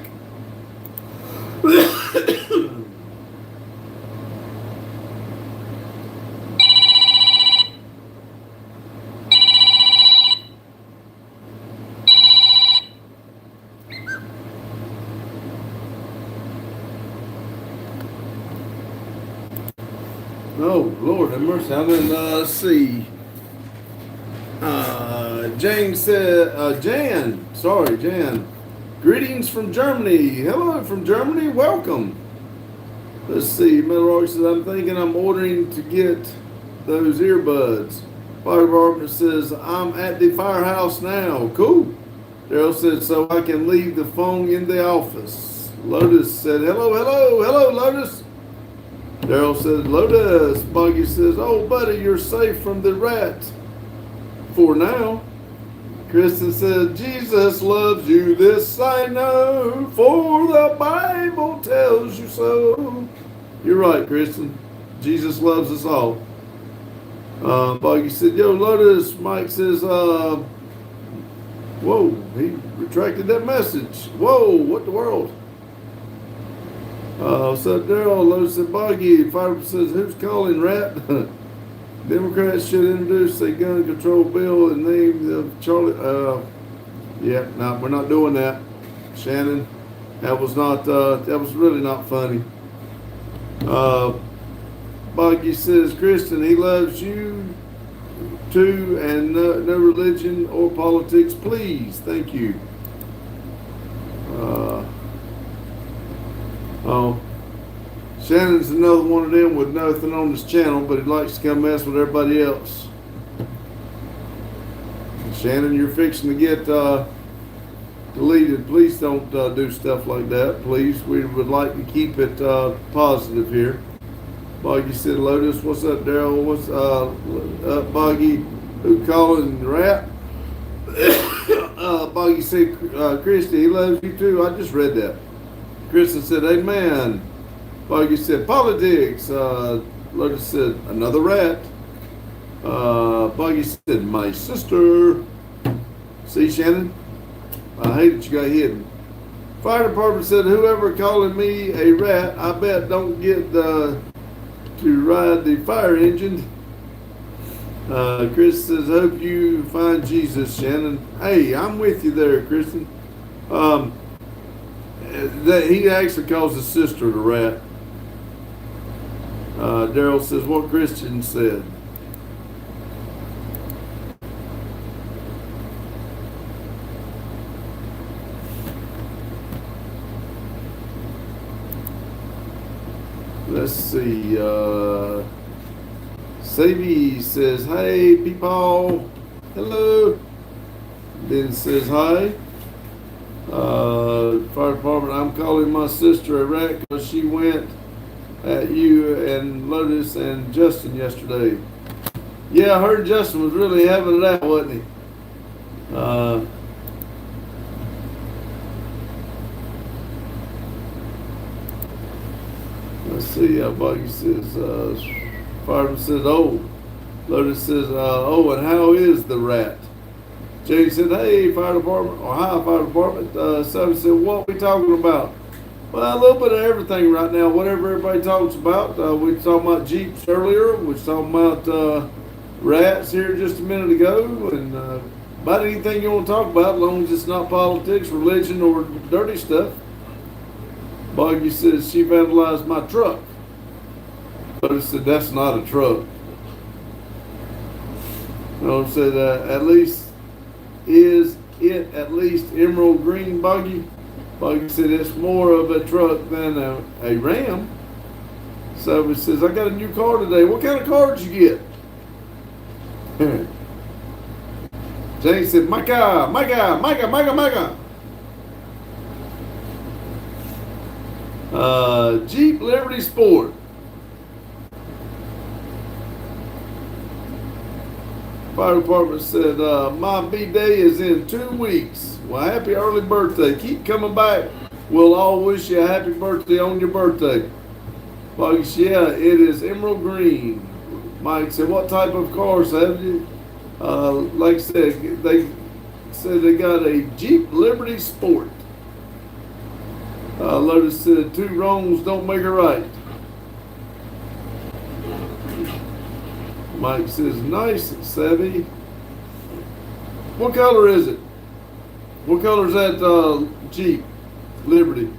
Oh, Lord have mercy. I didn't see. Jan Greetings from Germany. Hello from Germany. Welcome. Let's see. Metal Rock says, I'm thinking I'm ordering to get those earbuds. Fire department says, I'm at the firehouse now. Cool. Daryl said, so I can leave the phone in the office. Lotus said, hello, hello, hello, Lotus. Daryl said, Lotus. Buggy says, oh, buddy, you're safe from the rat. For now. Kristen said, Jesus loves you, this I know, for the Bible tells you so. You're right, Kristen. Jesus loves us all. Buggy said, yo, Lotus. Mike says, whoa, he retracted that message. Whoa, what the world? So Daryl, Lotus said, Buggy. Fiber says, who's calling rat? Democrats should introduce a gun control bill in the name of Charlie. Yeah, no, we're not doing that. Shannon, that was really not funny. Buggy says, Kristen, he loves you too, and no religion or politics, please. Thank you. Shannon's another one of them with nothing on his channel, but he likes to come mess with everybody else. Shannon, you're fixing to get deleted. Please don't do stuff like that. Please, we would like to keep it positive here. Buggy said, Lotus, what's up, Daryl? What's up, Buggy? Who calling the rat? Buggy said, Christy, he loves you too. I just read that. Kristen said, amen. Buggy said, politics. Lotus said, another rat. Buggy said, my sister. See, Shannon? I hate that you got hidden. Fire department said, whoever calling me a rat, I bet don't get to ride the fire engine. Chris says, hope you find Jesus, Shannon. Hey, I'm with you there, Kristen. He actually calls his sister the rat. Daryl says, what Christian said. Let's see. Savvy says, hey, people. Hello. Then says, hi. Fire department, I'm calling my sister a rat because she went at you and Lotus and Justin yesterday. Yeah, I heard Justin was really having it out, wasn't he? Let's see, Buggy says, Fireman says, oh. Lotus says, oh, and how is the rat? Jay said, hey, fire department, or hi, fire department. Savvy said, what are we talking about? Well, a little bit of everything right now, whatever everybody talks about. We were talking about Jeeps earlier. We were talking about rats here just a minute ago. And about anything you want to talk about, as long as it's not politics, religion, or dirty stuff. Buggy says, she vandalized my truck. Lotus said, that's not a truck. Lotus said, at least, is it at least emerald green, Buggy? Buggy said, it's more of a truck than a Ram. So he says, I got a new car today. What kind of car did you get? James said, my car. Jeep Liberty Sport. Fire department said, my B-Day is in 2 weeks. Well, happy early birthday. Keep coming back. We'll all wish you a happy birthday on your birthday. Buggy said, yeah, it is emerald green. Mike said, what type of cars have you? Like I said, they said they got a Jeep Liberty Sport. Lotus said, 2 wrongs don't make a right. Mike says, nice, Savvy. What color is it? What color is that Jeep Liberty?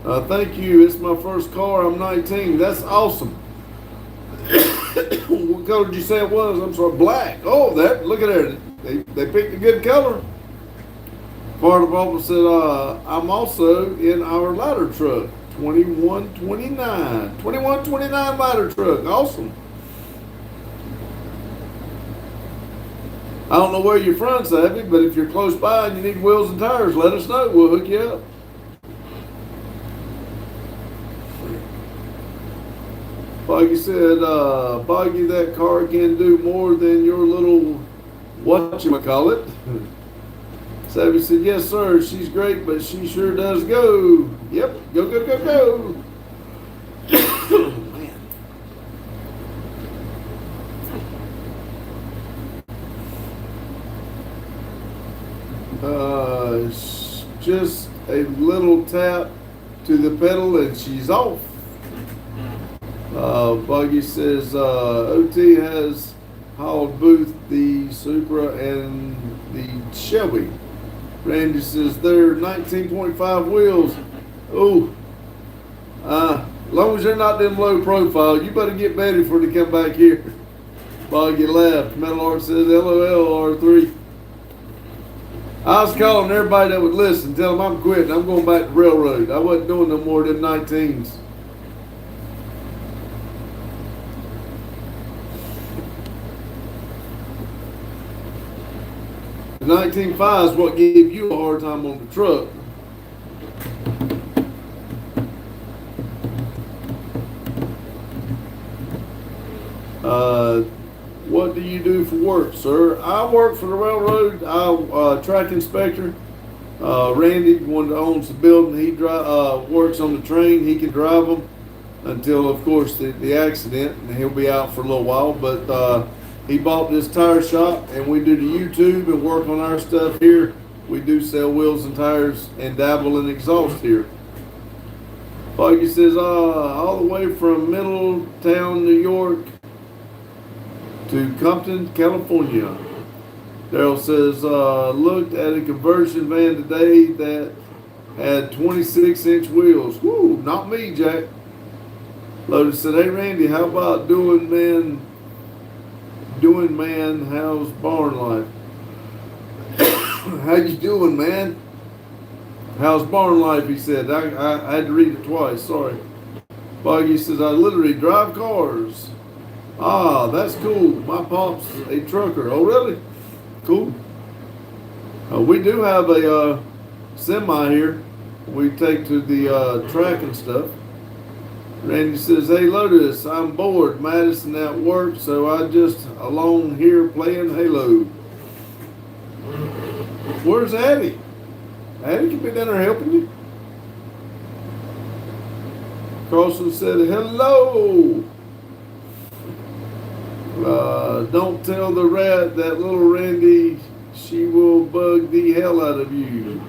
Thank you. It's my first car. I'm 19. That's awesome. What color did you say it was? I'm sorry, black. Oh, that. Look at that. They picked a good color. Fire department said, I'm also in our ladder truck, 2129. 2129 ladder truck. Awesome. I don't know where you're from, Savvy, but if you're close by and you need wheels and tires, let us know. We'll hook you up. Boggy said, Boggy, that car can do more than your little whatchamacallit. Savvy said, yes, sir, she's great, but she sure does go. Yep, go, go, go, go. Just a little tap to the pedal and she's off. Buggy says OT has hauled both the Supra and the Shelby. Randy says they're 19.5 wheels. Oh, as long as they're not them low profile, you better get ready for to come back here. Buggy laughed. Metal Art says LOL R3. I was calling everybody that would listen, tell them I'm quitting. I'm going back to railroad. I wasn't doing no more than 19s. The 19.5 is what gave you a hard time on the truck. What do you do for work, sir? I work for the railroad. I'm track inspector. Randy, one that owns the building, he works on the train. He can drive them until, of course, the accident, and he'll be out for a little while. But he bought this tire shop, and we do the YouTube and work on our stuff here. We do sell wheels and tires and dabble in exhaust here. Foggy says, all the way from Middletown, New York, to Compton, California. Daryl says, looked at a conversion van today that had 26-inch wheels. Woo, not me, Jack. Lotus said, hey, Randy, how about doing man, how's barn life? How you doing, man? How's barn life, he said. I had to read it twice, sorry. Boggy says, I literally drive cars. Ah, that's cool. My pop's a trucker. Oh, really? Cool. We do have a semi here. We take to the track and stuff. Randy says, hey, Lotus, I'm bored. Madison at work, so I just alone here playing Halo. Where's Addie? Addie can be down there helping you. Carlson said, hello. Don't tell the rat that little Randy, she will bug the hell out of you.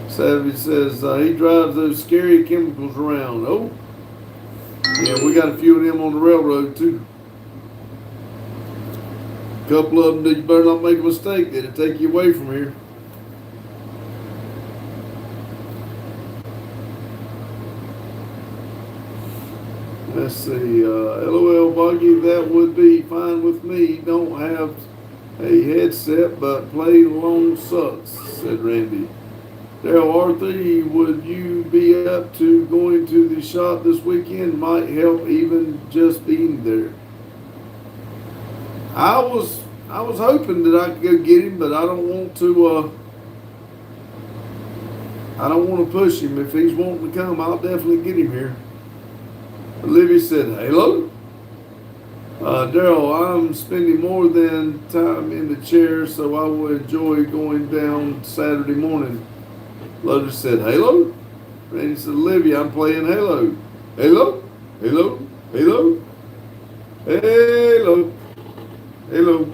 Savage says he drives those scary chemicals around. Oh, yeah, we got a few of them on the railroad too. A couple of them that you better not make a mistake. It'll take you away from here. Let's see, LOL Buggy, that would be fine with me. Don't have a headset, but playing alone sucks, said Randy. Daryl R3, would you be up to going to the shop this weekend? Might help even just being there. I was hoping that I could go get him, but I don't want to push him. If he's wanting to come, I'll definitely get him here. Olivia said, hello. Daryl, I'm spending more than time in the chair, so I will enjoy going down Saturday morning. Lotus said, Halo? Randy said, Olivia, I'm playing Halo. Halo? Halo? Halo? Halo? Halo?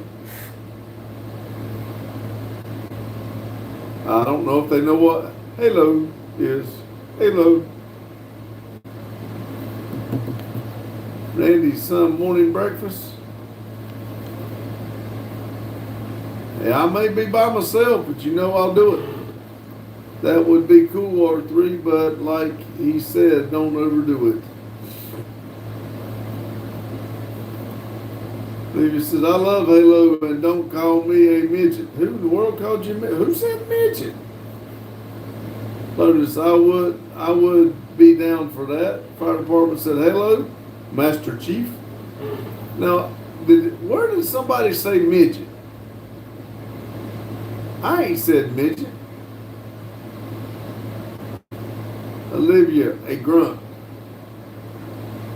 I don't know if they know what Halo is. Halo? Randy's some morning breakfast. Yeah, I may be by myself, but you know I'll do it. That would be cool, R3, but like he said, don't overdo it. Stevie says, I love Halo and don't call me a midget. Who in the world called you a midget? Who said midget? Lotus, I would be down for that. Fire department said, Halo, Master Chief. Now, where did somebody say midget? I ain't said midget. Olivia, a grunt.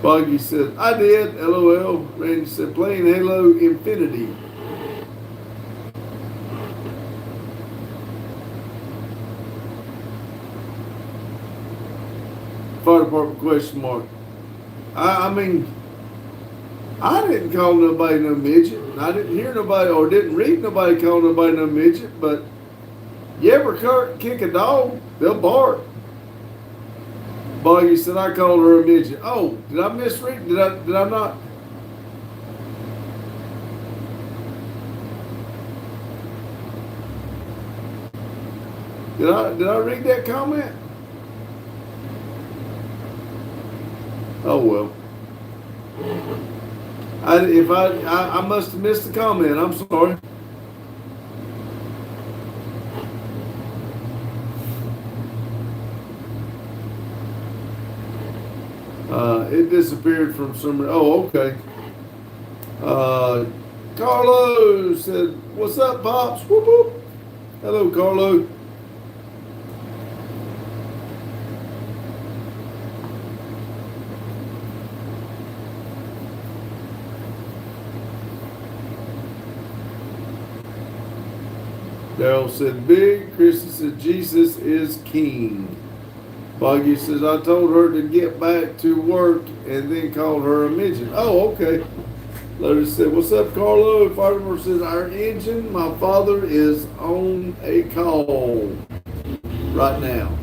Boggy said, I did, LOL. Randy said, playing Halo Infinity. Fire department question mark. I mean, I didn't call nobody no midget. I didn't hear nobody or didn't read nobody call nobody no midget, but you ever kick a dog, they'll bark. Boggy said, I called her a midget. Oh, did I misread? Did I not? Did I read that comment? Oh well. I must have missed the comment. I'm sorry. It disappeared from somewhere. Oh, okay. Carlo said, what's up, Pops? Whoop, whoop. Hello, Carlo. Daryl said, big. Christy said, Jesus is king. Boggy says, I told her to get back to work and then called her a midget. Oh, okay. Lotus said, what's up, Carlo? Fireman says, our engine, my father is on a call right now.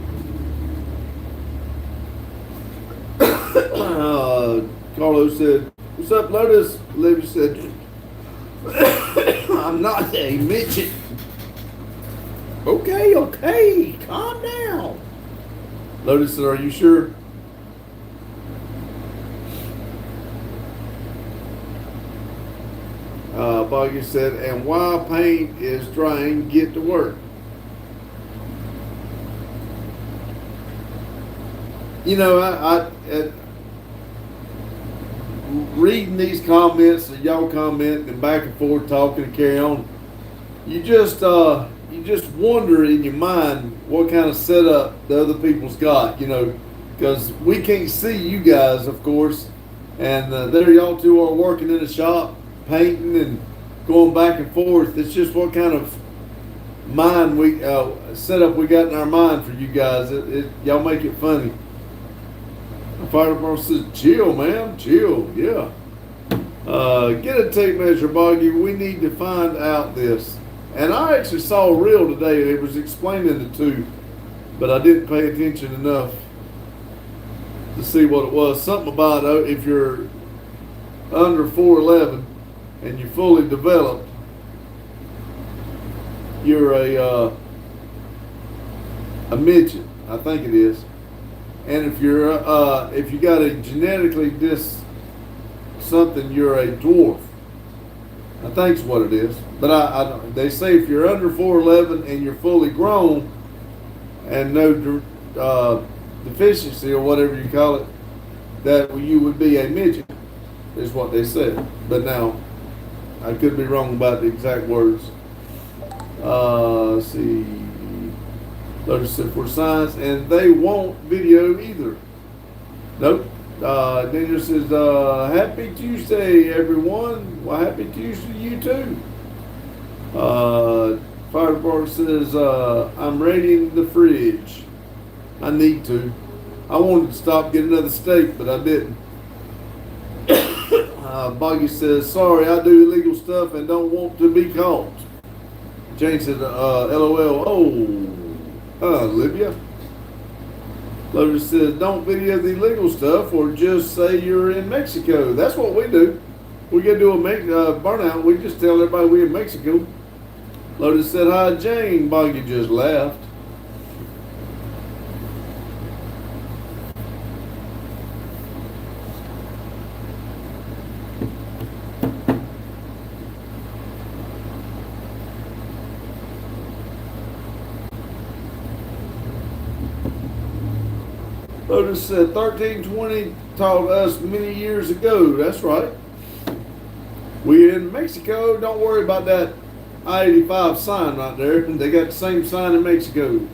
Carlo said, what's up, Lotus? Olivia said, I'm not a midget. Okay, calm down. Lotus said, are you sure? Boggy said, and while paint is drying, get to work. You know, I reading these comments and y'all commenting and back and forth talking and carry on, you just wonder in your mind what kind of setup the other people's got, you know, because we can't see you guys, of course, and there y'all two are working in a shop, painting and going back and forth. It's just what kind of mind setup we got in our mind for you guys. Y'all make it funny. The fire department says, chill, man, chill, yeah. Get a tape measure, Boggy. We need to find out this. And I actually saw a reel today that was explaining the two, but I didn't pay attention enough to see what it was. Something about if you're under 4'11" and you're fully developed, you're a midget, I think it is. And if you got a genetically something, you're a dwarf. I think's what it is. But they say if you're under 4'11" and you're fully grown and no deficiency or whatever you call it, that you would be a midget, is what they said. But now, I could be wrong about the exact words. Let's see. Lotus said for science, and they won't video either. Nope. Daniel says, happy Tuesday, everyone. Well, happy Tuesday to you too. Fire department says, I'm raiding the fridge. I need to. I wanted to stop and get another steak, but I didn't. Boggy says, sorry, I do illegal stuff and don't want to be caught. Jane said, LOL. Oh, Olivia. Lotus says, don't video the illegal stuff or just say you're in Mexico. That's what we do. We go do a burnout. We just tell everybody we're in Mexico. Lotus said, hi, Jane. Boggy just laughed. Lotus said 1320 taught us many years ago. That's right. We in Mexico. Don't worry about that I-85 sign right there. They got the same sign in Mexico.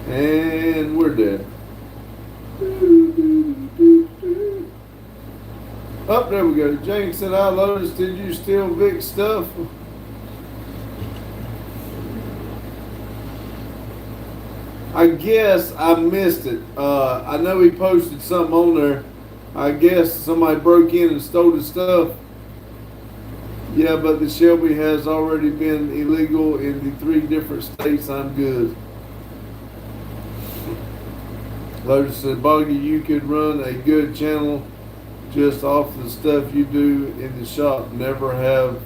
And we're dead. Oh, there we go. James said, I Lotus, did you steal Vic's stuff? I guess I missed it. I know he posted something on there. I guess somebody broke in and stole the stuff. Yeah, but the Shelby has already been illegal in the 3 different states. I'm good. Lotus said, Boggy, you could run a good channel just off the stuff you do in the shop. Never have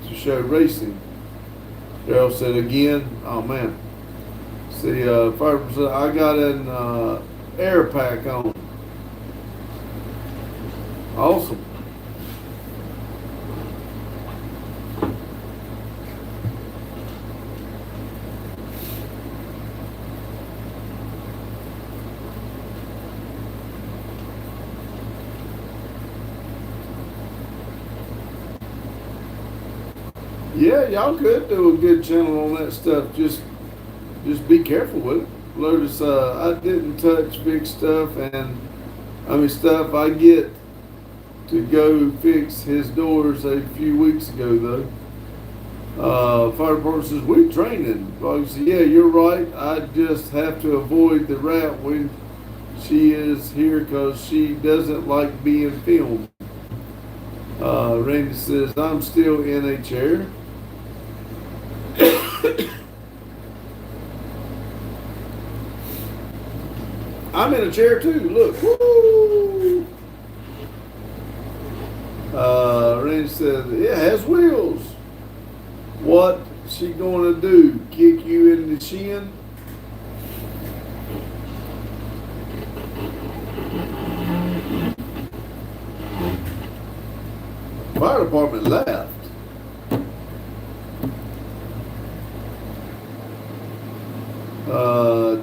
to show racing. Daryl said again, oh man. See, Fiber said, I got an air pack on. Awesome. Yeah, y'all could do a good channel on that stuff. Just be careful with it. Lotus, I didn't touch big stuff, and stuff I get to go fix his doors a few weeks ago though. Fire department says we're training. Bobby says, yeah, you're right. I just have to avoid the rat when she is here because she doesn't like being filmed. Randy says I'm still in a chair. I'm in a chair too. Look. Woo! Randy says it has wheels. What she gonna do? Kick you in the shin? Fire department left.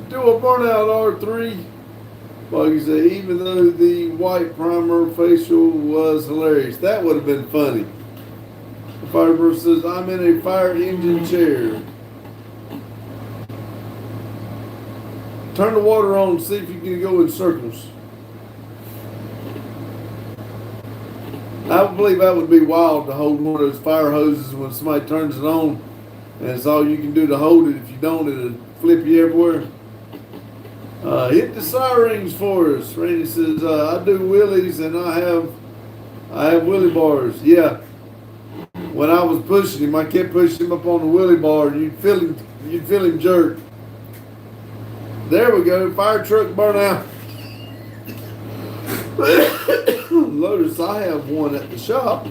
Do a burnout R3. Buggy said, even though the white primer facial was hilarious, that would have been funny. The fireman says, I'm in a fire engine chair. Turn the water on, see if you can go in circles. I believe that would be wild to hold one of those fire hoses when somebody turns it on, and it's all you can do to hold it. If you don't, it'll flip you everywhere. Hit the sirens for us. Randy says, I do wheelies and I have wheelie bars. Yeah. When I was pushing him, I kept pushing him up on the wheelie bar, and you'd feel him jerk. There we go. Fire truck burnout. Lotus, I have one at the shop.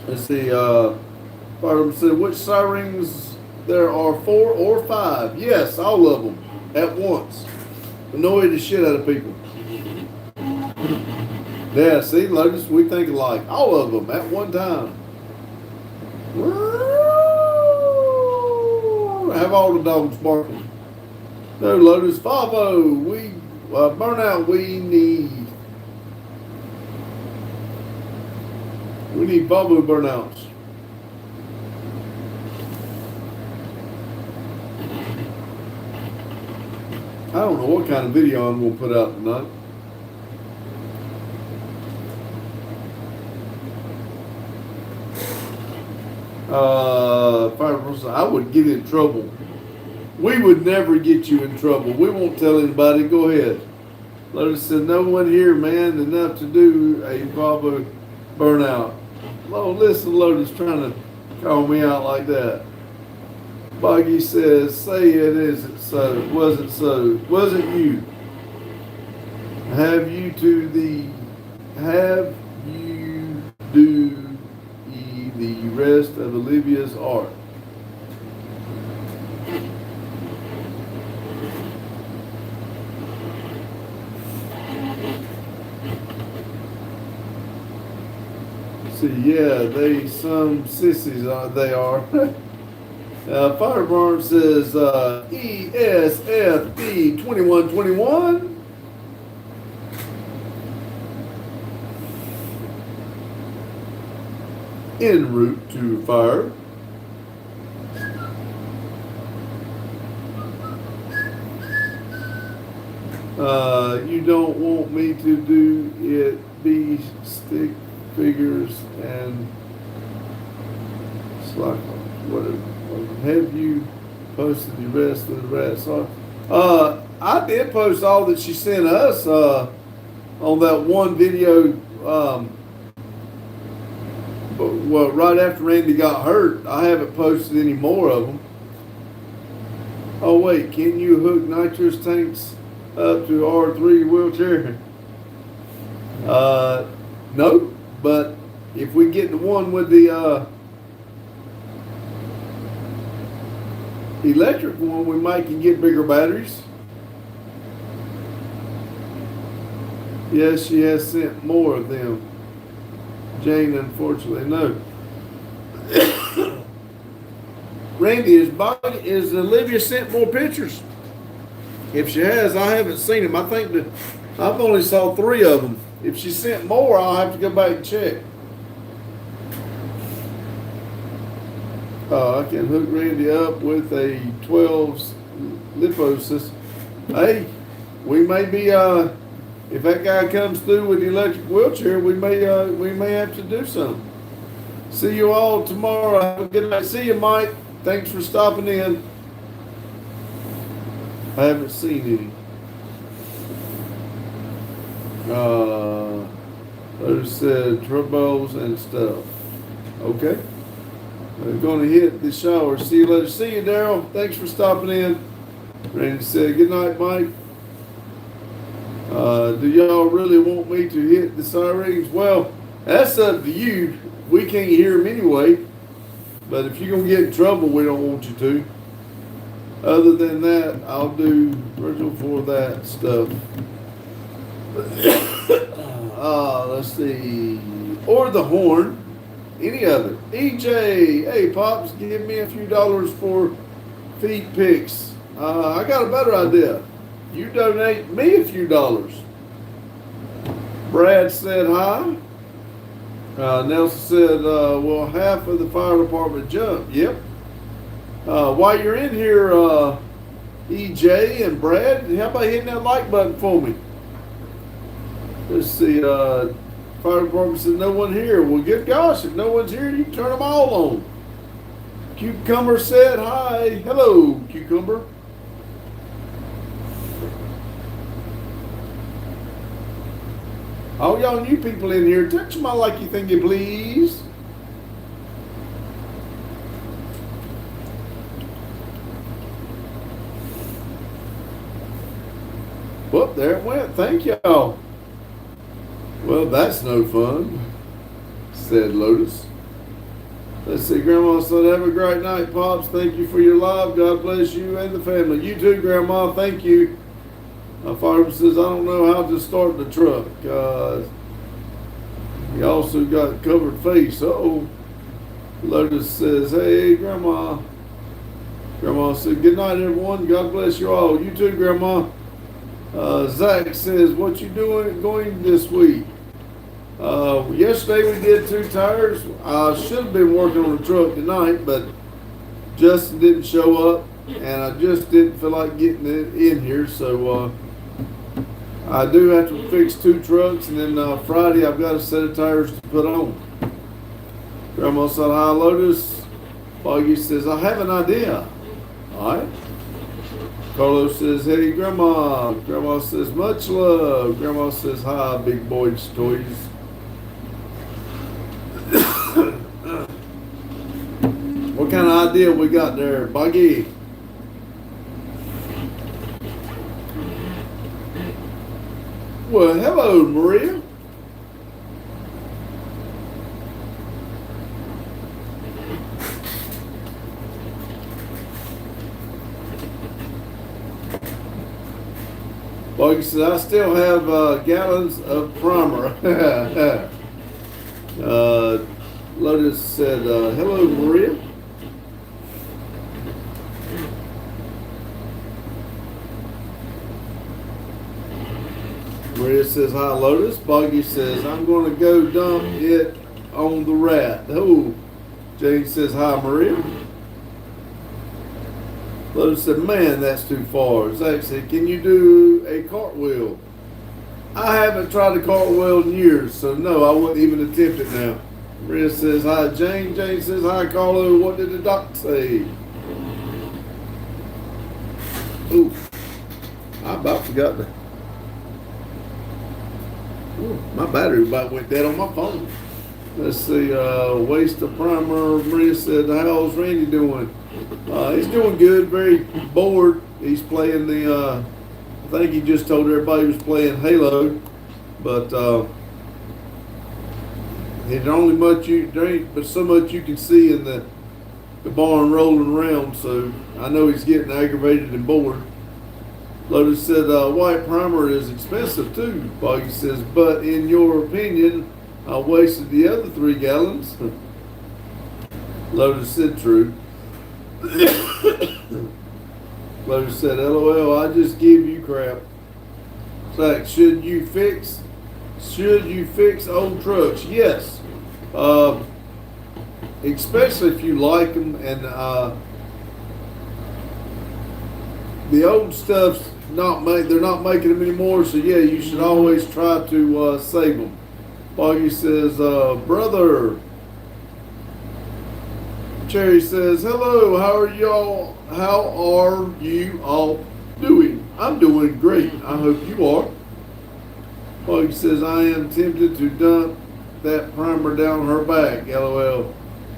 Let's see. Fireman said, which sirens? There are 4 or 5. Yes, all of them at once. Annoy the shit out of people. Yeah, see, Lotus, we think alike. All of them at one time. Have all the dogs barking. No, Lotus, Favo, we burnout. We need Favo burnouts. I don't know what kind of video I'm going to put out tonight. I would get in trouble. We would never get you in trouble. We won't tell anybody. Go ahead. Lotus said, no one here, man, enough to do a Bravo burnout. Oh, listen, Lotus trying to call me out like that. Boggy says, say it isn't so. It wasn't so. It wasn't you. Have you do the rest of Olivia's art. See, yeah, they some sissies they are. Fireburn says ESFD 2121. En route to fire. You don't want me to do it. Be stick figures and slot. Whatever. Have you posted the rest of the rats? I did post all that she sent us on that one video. But well, right after Randy got hurt, I haven't posted any more of them. Oh wait, can you hook nitrous tanks up to R3 wheelchair? No, but if we get the one with the electric one, we might can get bigger batteries. Yes, she has sent more of them. Jane, unfortunately, no. Randy, is Olivia sent more pictures? If she has, I haven't seen them. I think that I've only saw 3 of them. If she sent more, I'll have to go back and check. I can hook Randy up with a 12's lipo system. Hey, we may be, if that guy comes through with the electric wheelchair, we may have to do something. See you all tomorrow. Have a good night. See you, Mike. Thanks for stopping in. I haven't seen any. Those said turbos and stuff. Okay. We're going to hit the shower. See you later. See you, Daryl. Thanks for stopping in. Randy said, good night, Mike. Do y'all really want me to hit the sirens? Well, that's up to you. We can't hear them anyway. But if you're going to get in trouble, we don't want you to. Other than that, I'll do Virgil for that stuff. Let's see. Or the horn. Any other. EJ, hey, Pops, give me a few dollars for feed pics. I got a better idea. You donate me a few dollars. Brad said hi. Nelson said, well, half of the fire department jumped. Yep. While you're in here, EJ and Brad, how about hitting that like button for me? Let's see. Fire department said no one here. Well, good gosh, if no one's here, you can turn them all on. Cucumber said hi. Hello, Cucumber. All y'all new people in here, touch my likey thingy, please. Well, there it went. Thank y'all. Well, that's no fun, said Lotus. Let's see, Grandma said, have a great night, Pops. Thank you for your love. God bless you and the family. You too, Grandma. Thank you. My father says, I don't know how to start the truck. He also got covered face. Uh-oh. Lotus says, hey, Grandma. Grandma said, good night, everyone. God bless you all. You too, Grandma. Zach says, what you going this week? Yesterday we did 2 tires. I should have been working on the truck tonight, but Justin didn't show up, and I just didn't feel like getting it in here, so I do have to fix 2 trucks, and then Friday I've got a set of tires to put on. Grandma said, hi, Lotus. Boggy says, I have an idea. All right. Carlos says, hey, Grandma. Grandma says, much love. Grandma says, hi, Big Boys Toys. What kind of idea we got there, Buggy? Well, hello, Maria. Boggy says, I still have gallons of primer. Lotus said, hello, Maria. Maria says, hi, Lotus. Boggy says, I'm going to go dump it on the rat. Oh, Jane says, hi, Maria. Lotus said, man, that's too far. Zach said, can you do a cartwheel? I haven't tried a cartwheel in years, so no, I wouldn't even attempt it now. Maria says, hi, Jane. Jane says, hi, Carlo. What did the doc say? Ooh, I about forgot that. Ooh, my battery about went dead on my phone. Let's see, waste of primer. Maria said, how's Randy doing? He's doing good, very bored. He's playing I think he just told everybody he was playing Halo, but there's only much you drink, but so much you can see in the barn rolling around, so I know he's getting aggravated and bored. Lotus said, white primer is expensive too. Boggy says, but in your opinion, I wasted the other 3 gallons. Lotus said, true. Lotus said, LOL, I just give you crap. It's like, should you fix old trucks? Yes. Especially if you like them, and the old stuff's they're not making them anymore, so yeah, you should always try to save them. Boggy says, brother. Cherry says, hello, how are you all doing? I'm doing great. I hope you are. Boggy says, I am tempted to dump that primer down her back. LOL.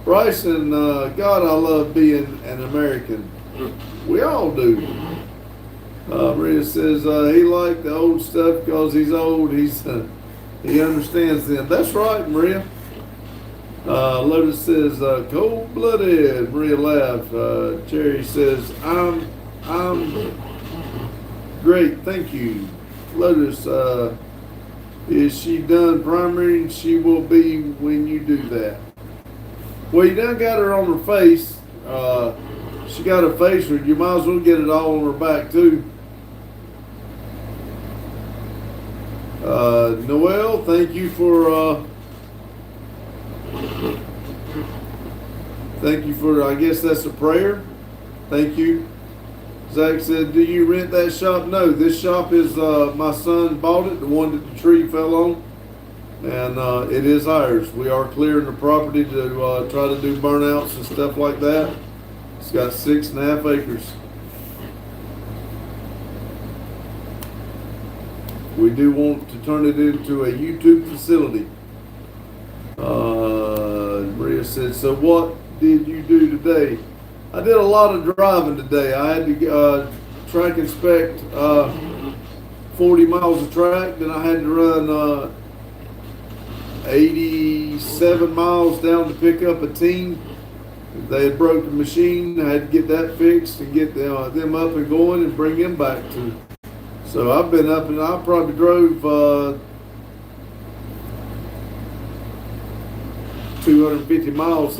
Bryson, God, I love being an American. We all do. Maria says, he liked the old stuff because he's old. He understands them. That's right, Maria. Lotus says, cold-blooded. Maria laughed. Cherry says, I'm great, thank you. Lotus, is she done primering? She will be when you do that. Well, you done got her on her face. She got a face, or you might as well get it all on her back too. Noel, thank you for I guess that's a prayer. Thank you. Zach said, do you rent that shop? No, this shop is, my son bought it, the one that the tree fell on, and it is ours. We are clearing the property to try to do burnouts and stuff like that. It's got 6.5 acres. We do want to turn it into a YouTube facility. Maria said, so what did you do today? I did a lot of driving today. I had to track inspect 40 miles of track. Then I had to run 87 miles down to pick up a team. They had broke the machine. I had to get that fixed and get them up and going and bring them back to. So I've been up, and I probably drove 250 miles